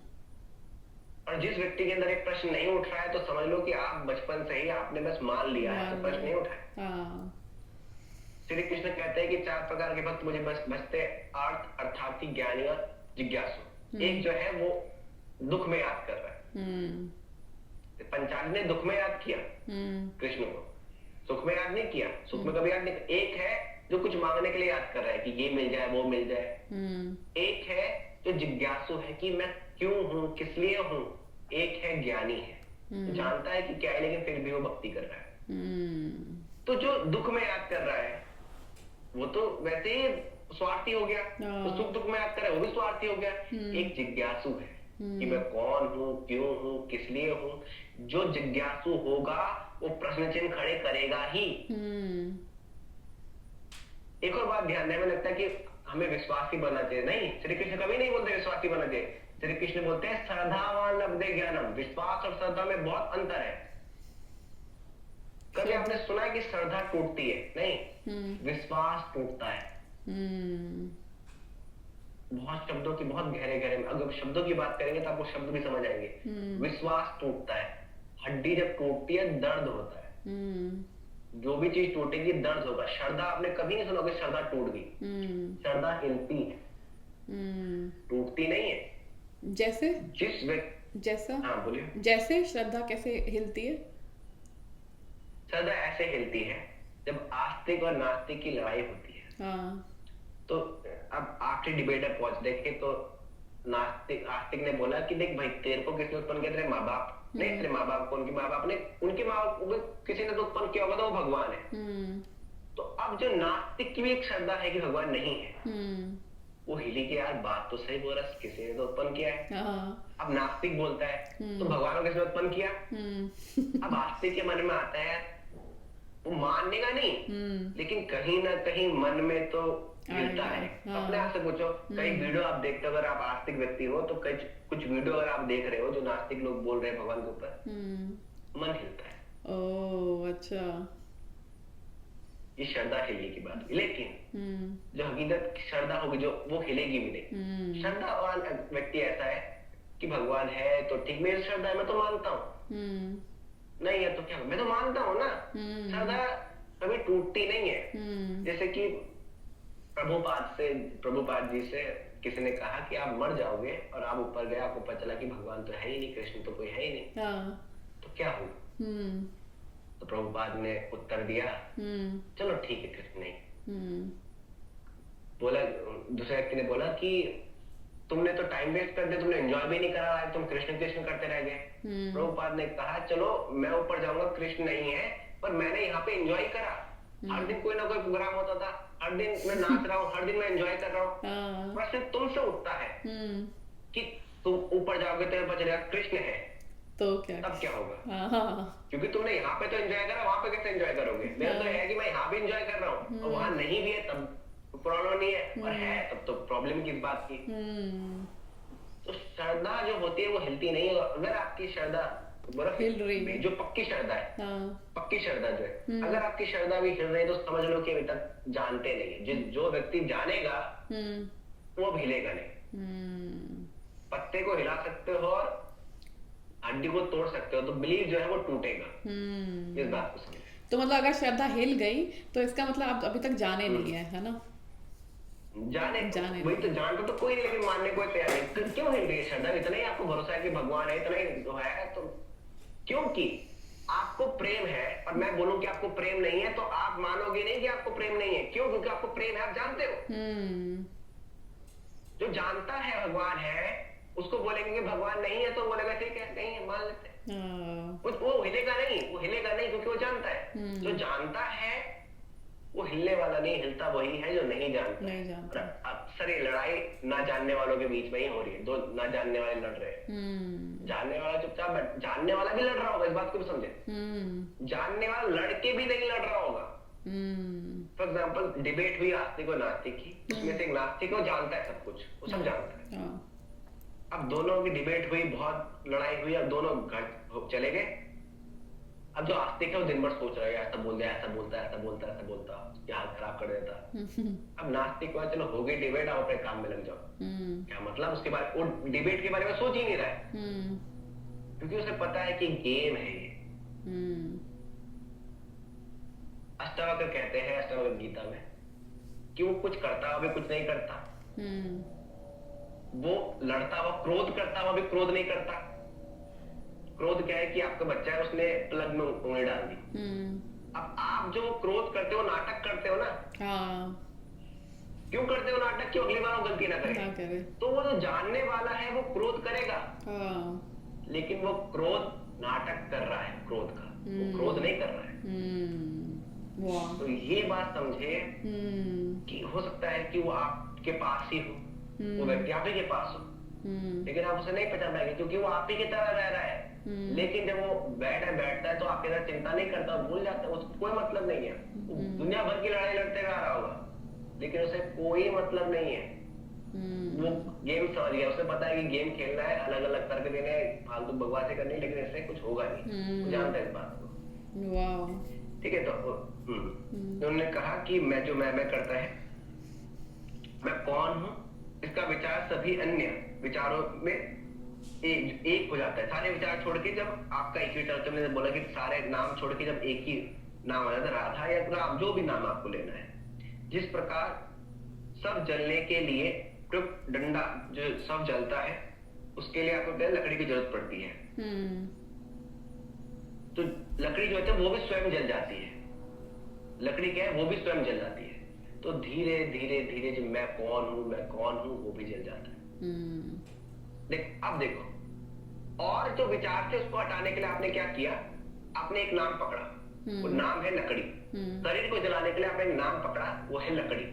और जिस व्यक्ति के अंदर एक प्रश्न नहीं उठ रहा है, तो समझ लो कि आप बचपन से ही आपने बस मान लिया है, तो प्रश्न नहीं उठा है। हाँ श्री कृष्ण कहते हैं कि 4 प्रकार के भक्त मुझे बस बचते, अर्थ, अर्थार्थी, ज्ञानी और जिज्ञासु। एक जो है वो दुख में याद कर रहा है, पंचाली ने दुख में याद किया कृष्ण को, सुख में याद नहीं किया, सुख में कभी याद नहीं किया। एक है जो कुछ मांगने के लिए याद कर रहा है कि ये मिल जाए, वो मिल जाए। एक है जो जिज्ञासु है कि मैं क्यों हूं, किस लिए हूं। एक है ज्ञानी है, जानता है कि क्या है, लेकिन फिर भी वो भक्ति कर रहा है। तो जो दुख में याद कर रहा है वो तो वैसे ही स्वार्थी हो गया, तो सुख दुख में याद कर रहा है वो भी स्वार्थी हो गया। एक जिज्ञासु है कि मैं कौन हूं, क्यों हूं, किस लिए हूं। जो जिज्ञासु होगा वो प्रश्न चिन्ह खड़े करेगा ही। एक और बात ध्यान देने में लगता है कि हमें विश्वासी बनना चाहिए, नहीं, श्री कृष्ण कभी नहीं बोलते विश्वासी बनना चाहिए। श्री कृष्ण बोलते हैं श्रद्धावान लब्धे ज्ञानम। विश्वास और श्रद्धा में बहुत अंतर है। कभी आपने सुना है कि श्रद्धा टूटती है? नहीं, विश्वास टूटता है। बहुत शब्दों की, बहुत गहरे गहरे में अगर शब्दों की बात करेंगे तो आपको शब्द भी समझ आएंगे। विश्वास टूटता है, हड्डी जब टूटती है दर्द होता है। जो भी चीज टूटेगी दर्द होगा। श्रद्धा आपने कभी नहीं सुना कि श्रद्धा टूट गई। श्रद्धा हिलती है, टूटती नहीं है। जैसे जिस व्यक्ति, जैसा, हाँ बोलिए। जैसे श्रद्धा कैसे हिलती है? श्रद्धा ऐसे हिलती है जब आस्तिक और नास्तिक की लड़ाई होती है। हाँ। तो अब आखिरी डिबेट है पहुंच देखे तो नास्तिक, आस्तिक ने बोला कि देख भाई, तेरे को किसने उत्पन्न किया? तेरे माँ बाप ने। तेरे माँ बाप को उनके माँ बाप ने, उनके माँ बाप को किसी ने तो उत्पन्न किया होगा, तो वो भगवान है। तो अब जो नास्तिक की भी एक श्रद्धा है कि भगवान नहीं है, वो हिली कि यार बात तो सही बोल रहा है, किसी ने तो उत्पन्न किया है। अब नास्तिक बोलता है तो भगवान को किसने उत्पन्न किया? अब आस्तिक के मन में आता है, वो मानने का नहीं, लेकिन कहीं ना कहीं मन में तो हिलता है। अपने आप से पूछो, कई वीडियो आप देखते हो, अगर आप आस्तिक व्यक्ति हो तो कई कुछ वीडियो अगर आप देख रहे हो जो नास्तिक लोग बोल रहे हैं भगवान के ऊपर, मन हिलता है। ओह अच्छा। ये श्रद्धा हिलने की बात। लेकिन जो हकीकत श्रद्धा होगी जो वो हिलेगी भी नहीं। श्रद्धावान व्यक्ति ऐसा है कि भगवान है तो ठीक, मेरी श्रद्धा है, मैं तो मानता हूँ। नहीं है तो क्या, मैं तो मानता हूँ ना। श्रद्धा कभी टूटती नहीं है। जैसे कि प्रभुपाद जी से किसी ने कहा कि आप मर जाओगे और आप ऊपर गए, आपको पता चला कि भगवान तो है ही नहीं, कृष्ण तो कोई है ही नहीं, हाँ। तो क्या होगा? हम्म। तो प्रभुपाद ने उत्तर दिया, हम्म। चलो ठीक है कृष्ण नहीं। हम्म। बोला, दूसरे व्यक्ति ने बोला कि तुमने तो टाइम वेस्ट कर दिया, तुमने एंजॉय भी नहीं करा, तुम कृष्ण कृष्ण करते रह गए। प्रभुपाद ने कहा चलो मैं ऊपर जाऊंगा, कृष्ण नहीं है, पर मैंने यहाँ पे एंजॉय करा। हर दिन कोई ना कोई प्रोग्राम होता था, हर दिन मैं नाच रहा हूँ, हर दिन मैं एंजॉय कर रहा हूँ। प्रश्न तुमसे उठता है कि तुम ऊपर जाओगे तो पता चलेगा कृष्ण है, तो क्या, तब क्या होगा? हाँ। क्योंकि तुमने यहाँ पे तो एंजॉय करा, वहां पे कैसे एंजॉय करोगे? मेरा तो है कि मैं यहाँ भी एंजॉय कर रहा हूँ और वहां नहीं भी है तब प्रॉब्लम नहीं है, और है तब तो प्रॉब्लम किस बात की? तो श्रद्धा जो होती है वो हिलती नहीं है। अगर आपकी श्रद्धा हिल रही है, जो पक्की श्रद्धा है, हाँ। पक्की श्रद्धा जो है, अगर आपकी श्रद्धा भी हिल रही है तो समझ लो कि अभी तक जानते नहीं है। जो व्यक्ति जानेगा वो भी हिलेगा नहीं। पत्ते को हिला सकते हो और हड्डी को तोड़ सकते हो, तो बिलीव जो है वो टूटेगा। इस बात को समझो। तो मतलब अगर श्रद्धा हिल गई तो इसका मतलब आप अभी तक जाने नहीं है ना? जाने वही तो, जानता तो कोई नहीं, लेकिन मानने कोई तैयार नहीं। क्यों हिल गई श्रद्धा? इतना ही आपको भरोसा है कि भगवान है, इतना ही तो है, तो क्योंकि आपको प्रेम है और मैं बोलूं कि आपको प्रेम नहीं है, तो आप मानोगे नहीं कि आपको प्रेम नहीं है। क्यों? क्योंकि आपको प्रेम है, आप जानते हो। जो जानता है भगवान है उसको बोलेंगे कि भगवान नहीं है, तो बोलेगा ठीक है नहीं है, मान लेते हैं। वो हिलेगा नहीं, वो हिलेगा नहीं क्योंकि वो जानता है। जो जानता है वो हिलने वाला नहीं, हिलता वही है जो नहीं जानता। अक्सर ये लड़ाई ना जानने वालों के बीच में ही हो रही है, दो ना जानने वाले लड़ रहे हैं। जानने वाला चुपचाप, जानने वाला भी लड़ रहा होगा, इस बात को भी समझे। जानने वाला लड़के भी नहीं लड़ रहा होगा। फॉर एग्जाम्पल डिबेट हुई आस्तिक और नास्तिक की, उसमें से एक नास्तिक वो जानता है सब कुछ, वो सब जानता है। अब दोनों की डिबेट हुई, बहुत लड़ाई हुई, अब दोनों घर चले गए। अब जो आस्तिक है वो दिन भर सोच रहा है, ऐसा बोल दिया, ऐसा बोलता, ऐसा बोलता, ऐसा बोलता, हाल खराब कर देता। अब नास्तिक को चलो हो गई डिबेट, आप अपने काम में लग जाओ। क्या मतलब? उसके बाद वो डिबेट के बारे में सोच ही नहीं रहा है, क्योंकि उसे पता है कि गेम है ये। अष्टावक्र कहते हैं अष्टावक्र गीता में कि वो कुछ करता हुआ भी कुछ नहीं करता, वो लड़ता हुआ क्रोध करता हुआ भी क्रोध नहीं करता। क्रोध क्या है कि आपका बच्चा है, उसने प्लग में उंगली डाल दी। अब आप जो क्रोध करते हो, नाटक करते हो ना, क्यों करते हो नाटक? क्यों? अगली बार वो गलती ना करे। तो वो जो जानने वाला है वो क्रोध करेगा, लेकिन वो क्रोध नाटक कर रहा है क्रोध का, वो क्रोध नहीं कर रहा है। तो ये बात समझे कि हो सकता है कि वो आपके पास ही हो, वो व्यक्ति आप ही के पास हो, लेकिन आप उसे नहीं पहचान पाएंगे क्योंकि वो आप ही की तरह रह रहा है। लेकिन जब वो बैठता है तो आपके साथ चिंता नहीं करता, भूल जाता है, उसको कोई मतलब नहीं है। दुनिया भर की लड़ाई लड़ते रह रहा होगा, लेकिन उसे कोई मतलब नहीं है। वो गेम समझ गया, उसे पता है कि गेम खेलना है, अलग अलग तर्क देने, फालतू बकवासें करनी, लेकिन इससे कुछ होगा नहीं। वो जानता है इस बात को। ठीक है, तो उन्होंने कहा कि मैं जो मैं करता है, मैं कौन हूं, इसका विचार सभी अन्य विचारों में एक हो जाता है। सारे विचार छोड़ के जब आपका एक ही विचार, मैंने बोला कि सारे नाम छोड़ के जब एक ही नाम आ जाता है, राधा या राम, जो भी नाम आपको लेना है। जिस प्रकार सब जलने के लिए डंडा जो सब जलता है, उसके लिए आपको लकड़ी की जरूरत पड़ती है। तो लकड़ी जो है वो भी स्वयं जल जाती है। लकड़ी क्या है? वो भी स्वयं जल जाती है। तो धीरे धीरे धीरे जो मैं कौन हूं वो भी जल जाता है। अब देखो, और जो विचार थे उसको हटाने के लिए आपने क्या किया? आपने एक नाम पकड़ा, वो नाम है लकड़ी। शरीर को जलाने के लिए आपने एक नाम पकड़ा, वो है लकड़ी।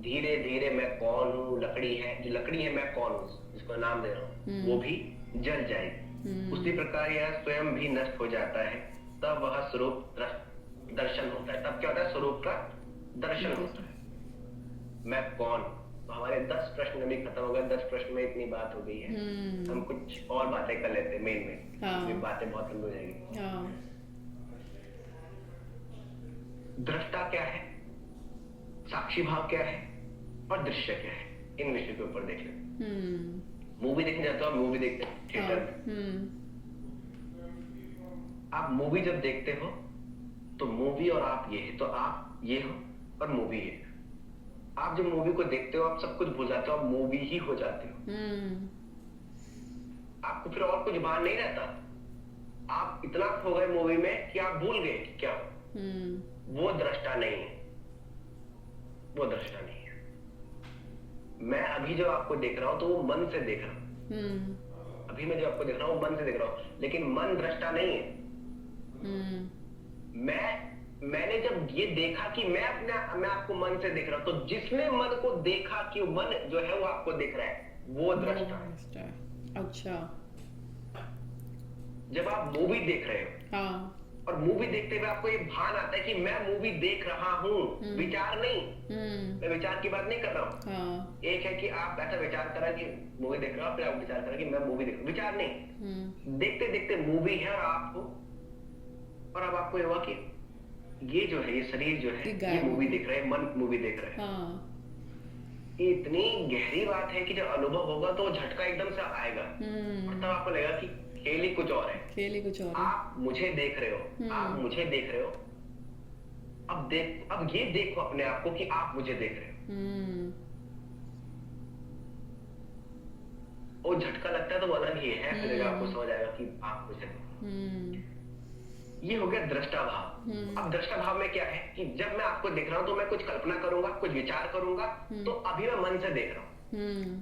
धीरे धीरे मैं कौन हूँ, लकड़ी है, जो लकड़ी है मैं कौन हूँ, जिसको नाम दे रहा हूँ, वो भी जल जाएगी। उसी प्रकार यह स्वयं भी नष्ट हो जाता है, तब वह स्वरूप दर्शन होता है। तब क्या होता है? स्वरूप का दर्शन होता है। मैं कौन? तो हमारे 10 प्रश्न भी खत्म हो गए। 10 प्रश्न में इतनी बात हो गई है, हम कुछ और बातें कर लेते हैं मेन में। बातें बहुत लंबी हो जाएगी। दृष्टा क्या है, साक्षी भाव क्या है और दृश्य क्या है, इन विषयों के ऊपर देख लेते। मूवी देखने जाते हो, मूवी देखते हैं थिएटर में। आप मूवी जब देखते हो तो मूवी और आप ये है, तो आप ये हो और मूवी ये है। आप जब मूवी को देखते हो आप सब कुछ भूल जाते हो, आप मूवी ही हो जाते हो। हम्म। आपको फिर और कुछ भान नहीं रहता। आप इतना खो गए मूवी में कि आप भूल गए कि क्या हो। हम्म। वो दृष्टा नहीं है, वो दृष्टा नहीं है। मैं अभी जो आपको देख रहा हूं तो वो मन से देख रहा हूं। हम्म। अभी मैं जो आपको देख रहा हूँ मन से देख रहा हूं, लेकिन मन दृष्टा नहीं है। हम्म। मैंने जब ये देखा कि मैं आपको मन से देख रहा हूं, तो जिसने मन को देखा कि मन जो है वो आपको देख रहा है, वो वो दृष्टा है। बेस्ट है। अच्छा। जब आप मूवी देख रहे हो हाँ। और मूवी देखते हुए आपको ये भान आता है कि मैं मूवी देख रहा हूं, विचार नहीं। मैं विचार की बात नहीं कर रहा हूं। हाँ। एक है कि आप ऐसा विचार करा कि मूवी देख रहा हूं, फिर आप विचार करा कि मैं मूवी देख रहा हूं, विचार नहीं। देखते देखते मूवी है और आप हो, और अब आपको ये हुआ कि ये जो है, ये शरीर जो है, ये मूवी देख रहा है, मन मूवी देख रहा है। हाँ। ये इतनी गहरी बात है कि जब अनुभव होगा तो झटका एकदम से आएगा, और तब आपको लगेगा कि खेल ही कुछ और है। खेल ही कुछ और है। आप मुझे देख रहे हो, आप मुझे देख रहे हो। अब ये देखो अपने आप को कि आप मुझे देख रहे हो। वो झटका लगता है तो वो अलग ही है, फिर आपको समझ आएगा कि आप मुझे देख रहे हो। ये हो गया दृष्टा भाव। अब दृष्टा भाव में क्या है कि जब मैं आपको देख रहा हूं तो मैं कुछ कल्पना करूंगा, कुछ विचार करूंगा, तो अभी मैं मन से देख रहा हूं।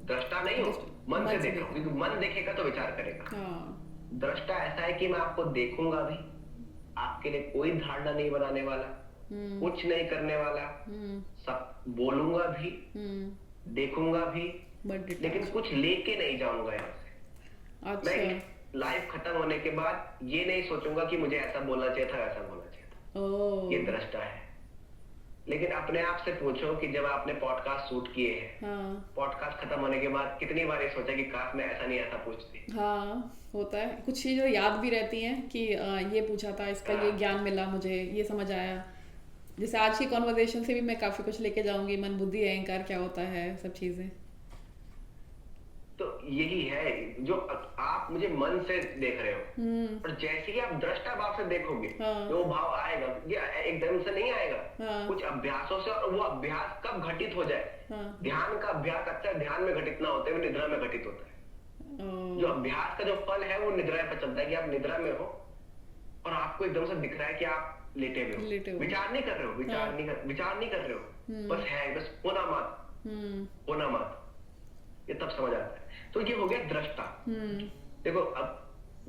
दृष्टा नहीं हो, मन से देख रहा हूं, क्योंकि मन देखेगा तो विचार करेगा। दृष्टा ऐसा है कि मैं आपको देखूंगा भी, आपके लिए कोई धारणा नहीं बनाने वाला, कुछ नहीं करने वाला, सब बोलूंगा भी, देखूंगा भी, लेकिन कुछ लेके नहीं जाऊंगा यहाँ से। अच्छा। मैं लाइफ खत्म होने के बाद ये नहीं सोचूंगा कि मुझे ऐसा बोलना चाहिए था, वैसा बोलना चाहिए था। ये दृष्टा है। लेकिन अपने आप से पूछो कि जब आपने पॉडकास्ट शूट किए हैं, पॉडकास्ट खत्म होने के बाद कितनी बार ये सोचा कि काश मैं ऐसा नहीं ऐसा पूछती। हाँ, होता है। कुछ चीजें याद भी रहती हैं कि ये पूछा था, इसका ये ज्ञान मिला, मुझे ये समझ आया। जैसे आज की कॉन्वर्सेशन से भी मैं काफी कुछ लेके जाऊंगी, मन बुद्धि अहंकार क्या होता है, सब चीजें। तो यही है जो आप मुझे मन से देख रहे हो, और जैसे ही आप दृष्टा भाव से देखोगे, तो वो भाव आएगा। ये एकदम से नहीं आएगा, कुछ अभ्यासों से। और वो अभ्यास कब घटित हो जाए, ध्यान का अभ्यास अक्सर ध्यान में घटित ना होते हुए निद्रा में घटित होता है। जो अभ्यास का जो फल है वो निद्रा पर चलता है, कि आप निद्रा में हो और आपको एकदम से दिख रहा है कि आप लेटे हुए हो, विचार नहीं कर रहे हो, विचार नहीं कर रहे हो, बस है, बस होना मत, होना मत। ये तब समझ आता है। तो ये हो गया दृष्टा। देखो अब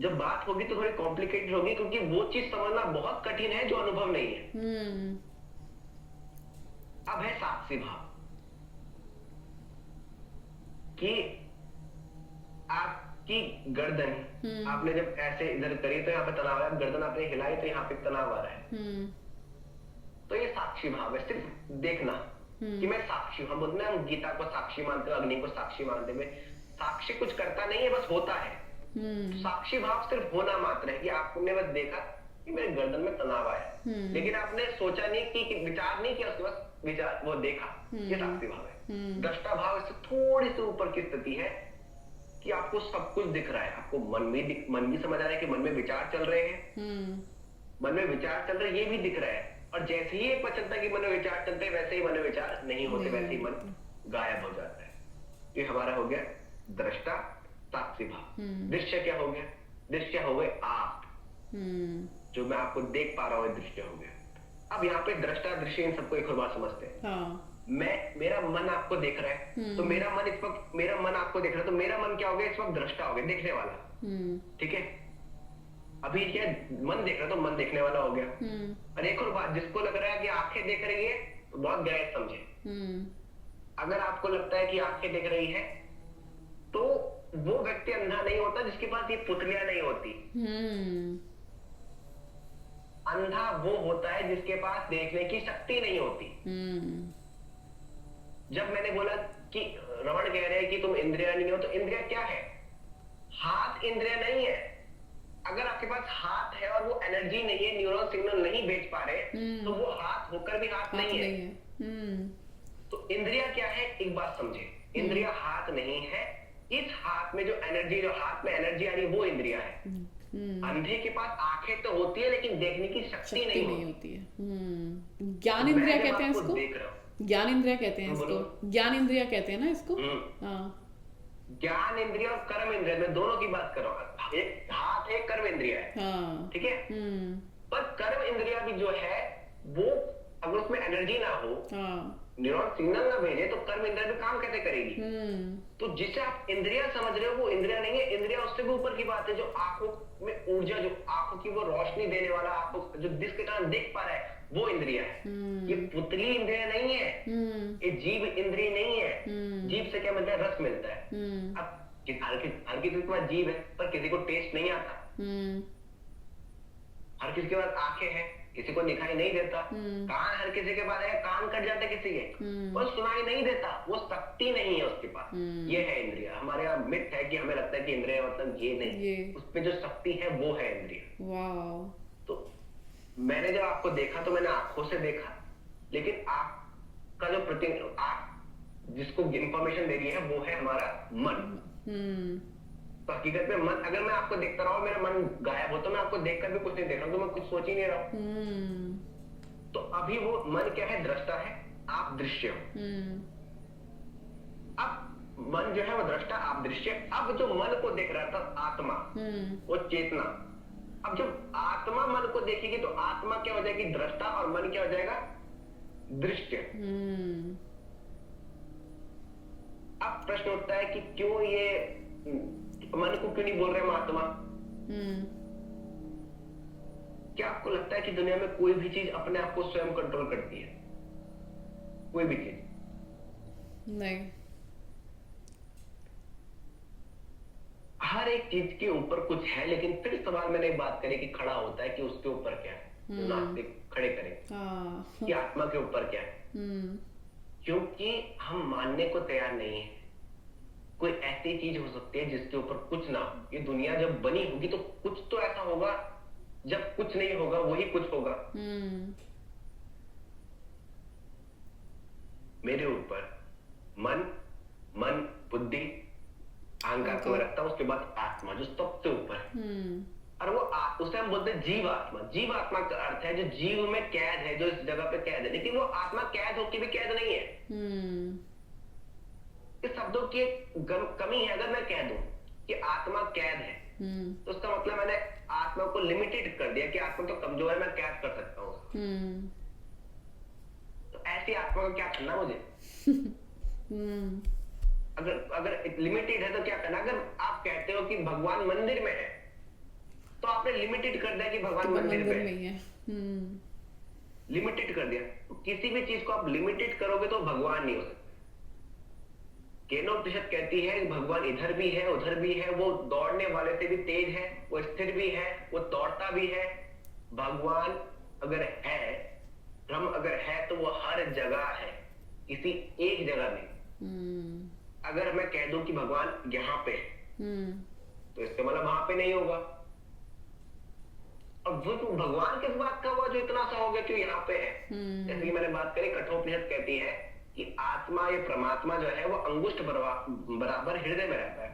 जब बात होगी तो थोड़ी कॉम्प्लिकेटेड होगी, क्योंकि वो चीज समझना बहुत कठिन है जो अनुभव नहीं है। अब है साक्षी भाव, कि आपकी गर्दन आपने जब ऐसे इधर करी तो यहाँ पे तनाव है, गर्दन आपने हिलाई तो यहाँ पे तनाव आ रहा है। तो ये साक्षी भाव है, सिर्फ देखना कि मैं साक्षी हूं। हम बोलते हैं हम गीता को साक्षी मानते हैं, अग्नि को साक्षी मानते हैं। साक्षी कुछ करता नहीं है, बस होता है। साक्षी भाव सिर्फ होना मात्र है, कि आपने बस देखा कि मेरे गर्दन में तनाव आया, लेकिन आपने सोचा नहीं कि विचार नहीं किया, उसके बस विचार वो देखा। ये साक्षी भाव है। दृष्टा भाव इससे थोड़ी सी ऊपर की स्थिति है, कि आपको सब कुछ दिख रहा है, आपको मन भी समझ आ रहा है कि मन में विचार चल रहे हैं, मन में विचार चल रहे हैं, ये भी दिख रहा है। और जैसे ही ये पता चलता है कि मन में विचार चलते हैं, वैसे ही मन में विचार नहीं होते, वैसे ही मन गायब हो जाता है। ये हमारा हो गया दृष्टा साक्षी भाव। दृश्य क्या हो गया? दृश्य हो गए आप, जो मैं आपको देख पा रहा हूं, दृश्य हो गया। अब यहाँ पे दृष्टा दृश्य इन सबको एक और बात समझते हैं। मेरा मन आपको देख रहा है, तो मेरा मन इस वक्त, मेरा मन आपको देख रहा है, तो मेरा मन क्या हो गया इस वक्त? दृष्टा हो गया, देखने वाला। ठीक है, अभी क्या मन देख रहा है तो मन देखने वाला हो गया। और एक और बात, जिसको लग रहा है कि आंखें देख रही है तो बहुत गलत समझे। अगर आपको लगता है कि आंखें देख रही है तो वो व्यक्ति अंधा नहीं होता जिसके पास ये पुतलियां नहीं होती। अंधा वो होता है जिसके पास देखने की शक्ति नहीं होती। जब मैंने बोला कि रमण कह रहे हैं कि तुम इंद्रिया नहीं हो, तो इंद्रिया क्या है? हाथ इंद्रिया नहीं है। अगर आपके पास हाथ है और वो एनर्जी नहीं है, न्यूरल सिग्नल नहीं भेज पा रहे, तो वो हाथ होकर भी हाथ नहीं है। तो इंद्रिया क्या है, एक बात समझे, इंद्रिया हाथ नहीं है। इस हाथ में जो एनर्जी, जो हाथ में एनर्जी आ रही है, वो इंद्रिया है। अंधे के पास आंखें तो होती है लेकिन देखने की शक्ति नहीं होती है। ज्ञान इंद्रिया कहते हैं इसको। देख रहा हूं, ज्ञान इंद्रिया कहते हैं बोलो। इसको, ज्ञान इंद्रिया कहते हैं ना इसको। हम्म। हाँ। ज्ञान इंद्रिय और कर्म इंद्रिय, मैं दोनों की बात कर रहा हूँ। एक हाथ है, कर्म इंद्रिय है, हाँ। ठीक है। हम्म। पर कर्म इंद्रिया भी जो है वो, अगर उसमें एनर्जी ना हो, हाँ। न्यूरॉन सिग्नल ना भेजे, तो कर्म इंद्रिया भी काम कैसे करेगी। तो जिसे आप इंद्रिया समझ रहे हो वो इंद्रिया नहीं है। इंद्रिया उससे भी ऊपर की बात है, जो आंखों में ऊर्जा, जो आंखों की वो रोशनी देने वाला, आंखों जो जिसके कारण देख पा रहा है, वो इंद्रिया है। ये पुतली इंद्रिया नहीं है, ये जीव इंद्रिय नहीं है। जीव से क्या मिलता है? रस मिलता है। अब हर किसी के पास जीव है, पर किसी को टेस्ट नहीं आता। हर किसी के पास आंखें हैं, किसी को दिखाई नहीं देता। कान हर किसी के पास है, कान कट जाते किसी के, और सुनाई नहीं देता। वो शक्ति नहीं है उसके पास। ये है इंद्रिया। हमारे यहाँ मिथ है कि हमें लगता है कि इंद्रिया मतलब ये नहीं, उसमें जो शक्ति है वो है इंद्रिया। वाओ। तो मैंने जब आपको देखा तो मैंने आंखों से देखा, लेकिन आपका जो आप जिसको इंफॉर्मेशन दे रही है वो है हमारा मन। तो हकीकत में मन, अगर मैं आपको देखता रहा मेरा मन गायब हो, तो मैं आपको देखकर भी कुछ नहीं देख रहा हूं, तो मैं कुछ सोच ही नहीं रहा हूं। तो अभी वो मन क्या है? दृष्टा है, आप दृश्य हो। अब मन जो है वो दृष्टा, आप दृश्य। अब जो मन को देख रहा था आत्मा, वो चेतना। अब जब आत्मा मन को देखेगी तो आत्मा क्या हो जाएगी? दृष्टा, और मन क्या हो जाएगा? दृश्य। अब प्रश्न उठता है कि क्यों ये मन को क्यों नहीं बोल रहे हम आत्मा? क्या आपको लगता है कि दुनिया में कोई भी चीज अपने आप को स्वयं कंट्रोल करती है? कोई भी चीज नहीं। हर एक चीज के ऊपर कुछ है, लेकिन फिर सवाल मैंने बात करी कि खड़ा होता है कि उसके ऊपर क्या है। जो नास्तिक खड़े करें कि आत्मा के ऊपर क्या है, क्योंकि हम मानने को तैयार नहीं है। कोई ऐसी चीज हो सकती है जिसके ऊपर कुछ ना हो। ये दुनिया जब बनी होगी तो कुछ तो ऐसा होगा, जब कुछ नहीं होगा वही कुछ होगा। मेरे ऊपर मन बुद्धि अहंकार को रखता हूं, उसके बाद आत्मा जो सबसे ऊपर है। और वो उसे हम बोलते हैं जीव आत्मा। जीव आत्मा का अर्थ है जो जीव में कैद है, जो इस जगह पे कैद है। लेकिन वो आत्मा कैद होकर भी कैद नहीं है। इस शब्दों की एक कमी है। अगर मैं कह दूं कि आत्मा कैद है, तो उसका मतलब मैंने आत्मा को लिमिटेड कर दिया कि आत्मा तो कमजोर है, मैं कैद कर सकता हूं। तो ऐसी आत्मा को क्या करना मुझे? अगर लिमिटेड है तो क्या करना? अगर आप कहते हो कि भगवान मंदिर में है, तो आपने लिमिटेड कर दिया कि भगवान मंदिर में है। लिमिटेड कर दिया। तो किसी भी चीज को आप लिमिटेड करोगे तो भगवान नहीं हो सकता। केनोपनिषद कहती है भगवान इधर भी है, उधर भी है, वो दौड़ने वाले से भी तेज है, वो स्थिर भी है, वो दौड़ता भी है। भगवान अगर है, ब्रह्म अगर है, तो वो हर जगह है, किसी एक जगह नहीं। अगर मैं कह दूं कि भगवान यहाँ पे है, तो इसका मतलब वहां पे नहीं होगा। और वो तो भगवान किस बात का हुआ जो इतना सा हो गया क्यों यहाँ पे है? जैसे कि मैंने बात करी, कठोपनिषद कहती है कि आत्मा, ये परमात्मा जो है वो अंगुष्ठ बराबर हृदय में रहता है।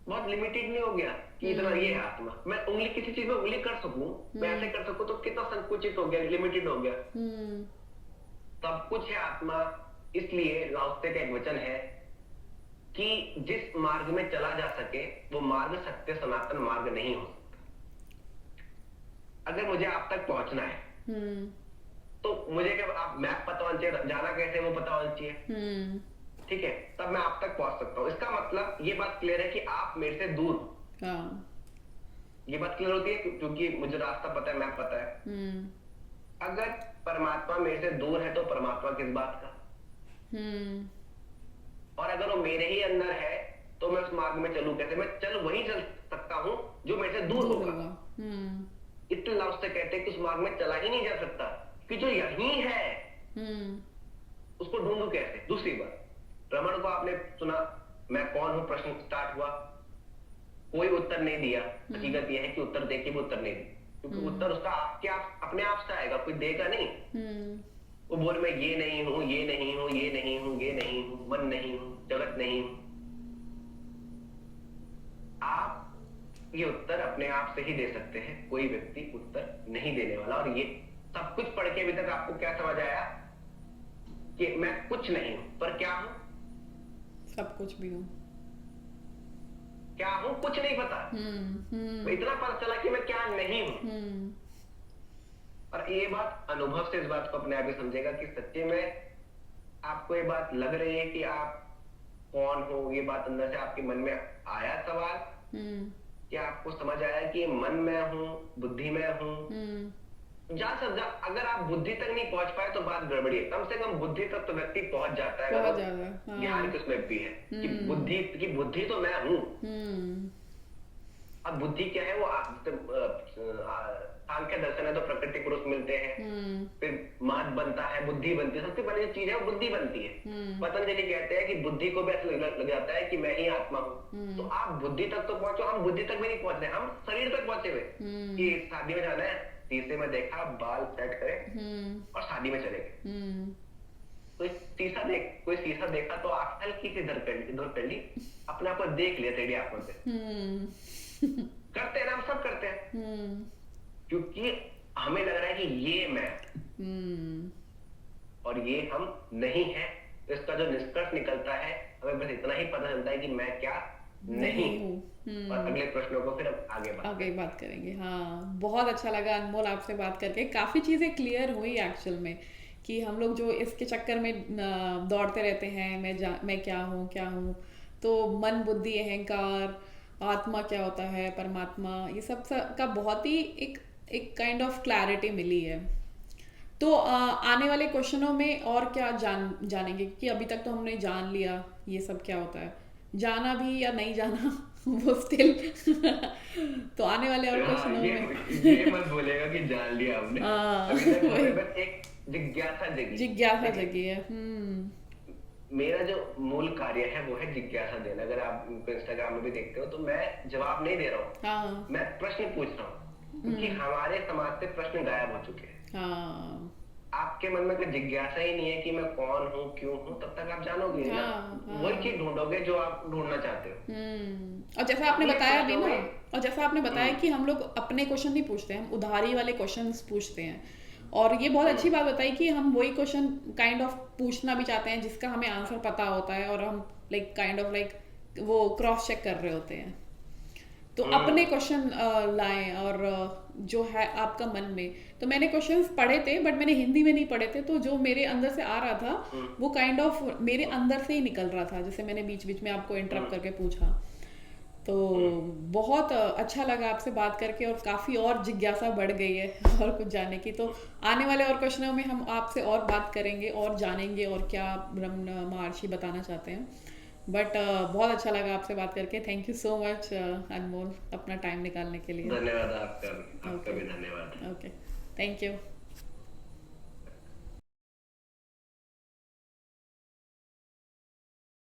बहुत लिमिटेड नहीं हो गया कि इतना ये है आत्मा। मैं उंगली, किसी चीज में उंगली कर सकूं, मैं ऐसे कर सकूं, तो कितना संकुचित हो गया, लिमिटेड हो गया। सब कुछ है आत्मा। इसलिए लाओत्से का एक वचन है कि जिस मार्ग में चला जा सके वो मार्ग सत्य सनातन मार्ग नहीं हो सकता। अगर मुझे आप तक पहुंचना है तो मुझे क्या, आप मैप पता होना चाहिए, जाना कैसे वो पता होना चाहिए, ठीक है, तब मैं आप तक पहुंच सकता हूँ। इसका मतलब ये बात क्लियर है कि आप मेरे से दूर हो। ये बात क्लियर होती है क्योंकि मुझे रास्ता पता है, मैप पता है। अगर परमात्मा मेरे से दूर है तो परमात्मा किस बात का? और अगर वो मेरे ही अंदर है तो मैं उस मार्ग में चलूं कैसे? मैं वही चल सकता हूं जो मेरे से दूर होगा। इतने लाभ से कहते हैं कि उस मार्ग में चला ही नहीं जा सकता, कि जो यही है उसको ढूंढूं कैसे? दूसरी बात, रमन को आपने सुना मैं कौन हूं प्रश्न स्टार्ट हुआ, कोई उत्तर नहीं दिया। हकीकत यह है कि उत्तर देके भी उत्तर नहीं दिया, क्योंकि उत्तर उसका अपने आप से आएगा, कोई देगा नहीं। वो बोल मैं ये नहीं हूं, ये नहीं हूं, ये नहीं हूं, ये नहीं हूं, मन नहीं हूं, जगत नहीं हूं। आप ये उत्तर अपने आप से ही दे सकते हैं, कोई व्यक्ति उत्तर नहीं देने वाला। और ये सब कुछ पढ़ के अभी तक आपको क्या समझ आया कि मैं कुछ नहीं हूं, पर क्या हूं? सब कुछ भी हूँ। क्या हूं कुछ नहीं पता। हम्म। इतना पता चला कि मैं क्या नहीं हूं। हम्म। और ये बात अनुभव से इस बात को अपने आप ही समझेगा कि सच्ची में आपको ये बात लग रही है कि आप कौन हो, ये बात अंदर से आपके मन में आया सवाल, हम्म। कि आपको समझ आया कि मन में हूं, बुद्धि में हूं। हम्म। जहां से अगर आप बुद्धि तक नहीं पहुंच पाए तो बात गड़बड़ी है। कम से कम बुद्धि तक तो व्यक्ति पहुंच जाता है, अगर बहुत वो ज्यादा। हाँ। ज्ञान की उसमें भी है कि हम्म। बुद्धि तो मैं हूं। हम्म। अब बुद्धि क्या है, वो सांख्य दर्शन है तो प्रकृति पुरुष मिलते हैं, हम्म। फिर महत बनता है, बुद्धि बनती है। सबसे पहले जो चीज है वो बुद्धि बनती है। हम्म। पतंजलि कहते हैं कि बुद्धि को भी ऐसा लग जाता है कि मैं ही आत्मा हूँ। तो हम्म। आप बुद्धि तक तो पहुंचो, हम बुद्धि तक भी नहीं पहुंच रहे, हम शरीर तक पहुंचे हुए कि हम्म। शादी में जाना है, शीशे में देखा, बाल सेट करे हम्म। और शादी में चले गए। हम्म। कोई शीशा देखा तो आंख हल्की सी इधर कर ली, अपने आप को देख लिया टेढ़ी आंखों से। हम्म। करते हैं ना, हम सब करते हैं, हम्म। क्योंकि हमें लग रहा है कि ये मैं हम्म। और ये हम नहीं है। तो इसका जो निष्कर्ष निकलता है, हमें बस इतना ही पता चलता है कि मैं क्या नहीं। नहीं हूँ। और अगले प्रश्नों को फिर हम आगे बात आगे करेंगे। बात करेंगे। हाँ, बहुत अच्छा लगा अनमोल आपसे बात करके। काफ़ी चीज़ें क्लियर हुई एक्चुअल में, कि हम लोग जो इसके चक्कर में दौड़ते रहते हैं, मैं क्या हूँ। तो मन, बुद्धि, अहंकार, आत्मा क्या होता है, परमात्मा, ये सब का बहुत ही एक एक काइंड ऑफ क्लैरिटी मिली है। तो आने वाले क्वेश्चनों में और क्या जानेंगे, क्योंकि अभी तक तो हमने जान लिया ये सब क्या होता है। जाना भी या नहीं जाना वो स्टिल तो आने वाले और हाँ, क्वेश्चनों में ये मत बोलेगा कि जान लिया हमने। हाँ अभी तक वही, हमें बस एक जिज्ञासा जगी। जिज्ञासा देखिए, जगी है। हम्म। मेरा जो मूल कार्य है वो है जिज्ञासा देना। अगर आप इंस्टाग्राम में भी देखते हो तो मैं जवाब नहीं दे रहा हूँ, हाँ। मैं प्रश्न पूछ रहा हूँ, क्योंकि हम्म। हमारे समाज से प्रश्न गायब हो चुके हैं। हाँ। आपके मन में कोई जिज्ञासा ही नहीं है कि मैं कौन हूँ, क्यों हूँ, तब तक आप जानोगे ना, हाँ। वही हाँ। चीज ढूंढोगे जो आप ढूंढना चाहते हो। और जैसा आपने अगले बताया भी प्रश्नों ना, में और जैसा आपने बताया कि हम लोग अपने क्वेश्चन नहीं पूछते हैं, हम उधारी वाले क्वेश्चंस पूछते हैं। और ये बहुत अच्छी हम्म, बात बताई कि हम वही क्वेश्चन काइंड ऑफ पूछना भी चाहते हैं जिसका हमें आंसर पता होता है, और हम लाइक काइंड ऑफ लाइक वो क्रॉस चेक कर रहे होते हैं। तो अपने हम्म, क्वेश्चन लाएं, और जो है आपका मन में। तो मैंने क्वेश्चंस पढ़े थे, बट मैंने हिंदी में नहीं पढ़े थे, तो जो मेरे अंदर से आ रहा था हम्म, वो काइंड ऑफ मेरे अंदर से ही निकल रहा था, जैसे मैंने बीच बीच में आपको इंटरप्ट हम्म, करके पूछा। तो हम्म। बहुत अच्छा लगा आपसे बात करके, और काफ़ी और जिज्ञासा बढ़ गई है और कुछ जानने की। तो आने वाले और क्वेश्चनों में हम आपसे और बात करेंगे और जानेंगे और क्या ब्रह्म महर्षि बताना चाहते हैं। बट बहुत अच्छा लगा आपसे बात करके। थैंक यू सो मच अनमोल, अपना टाइम निकालने के लिए। धन्यवाद आपका भी, आपका ओके। भी धन्यवाद। ओके। Thank you.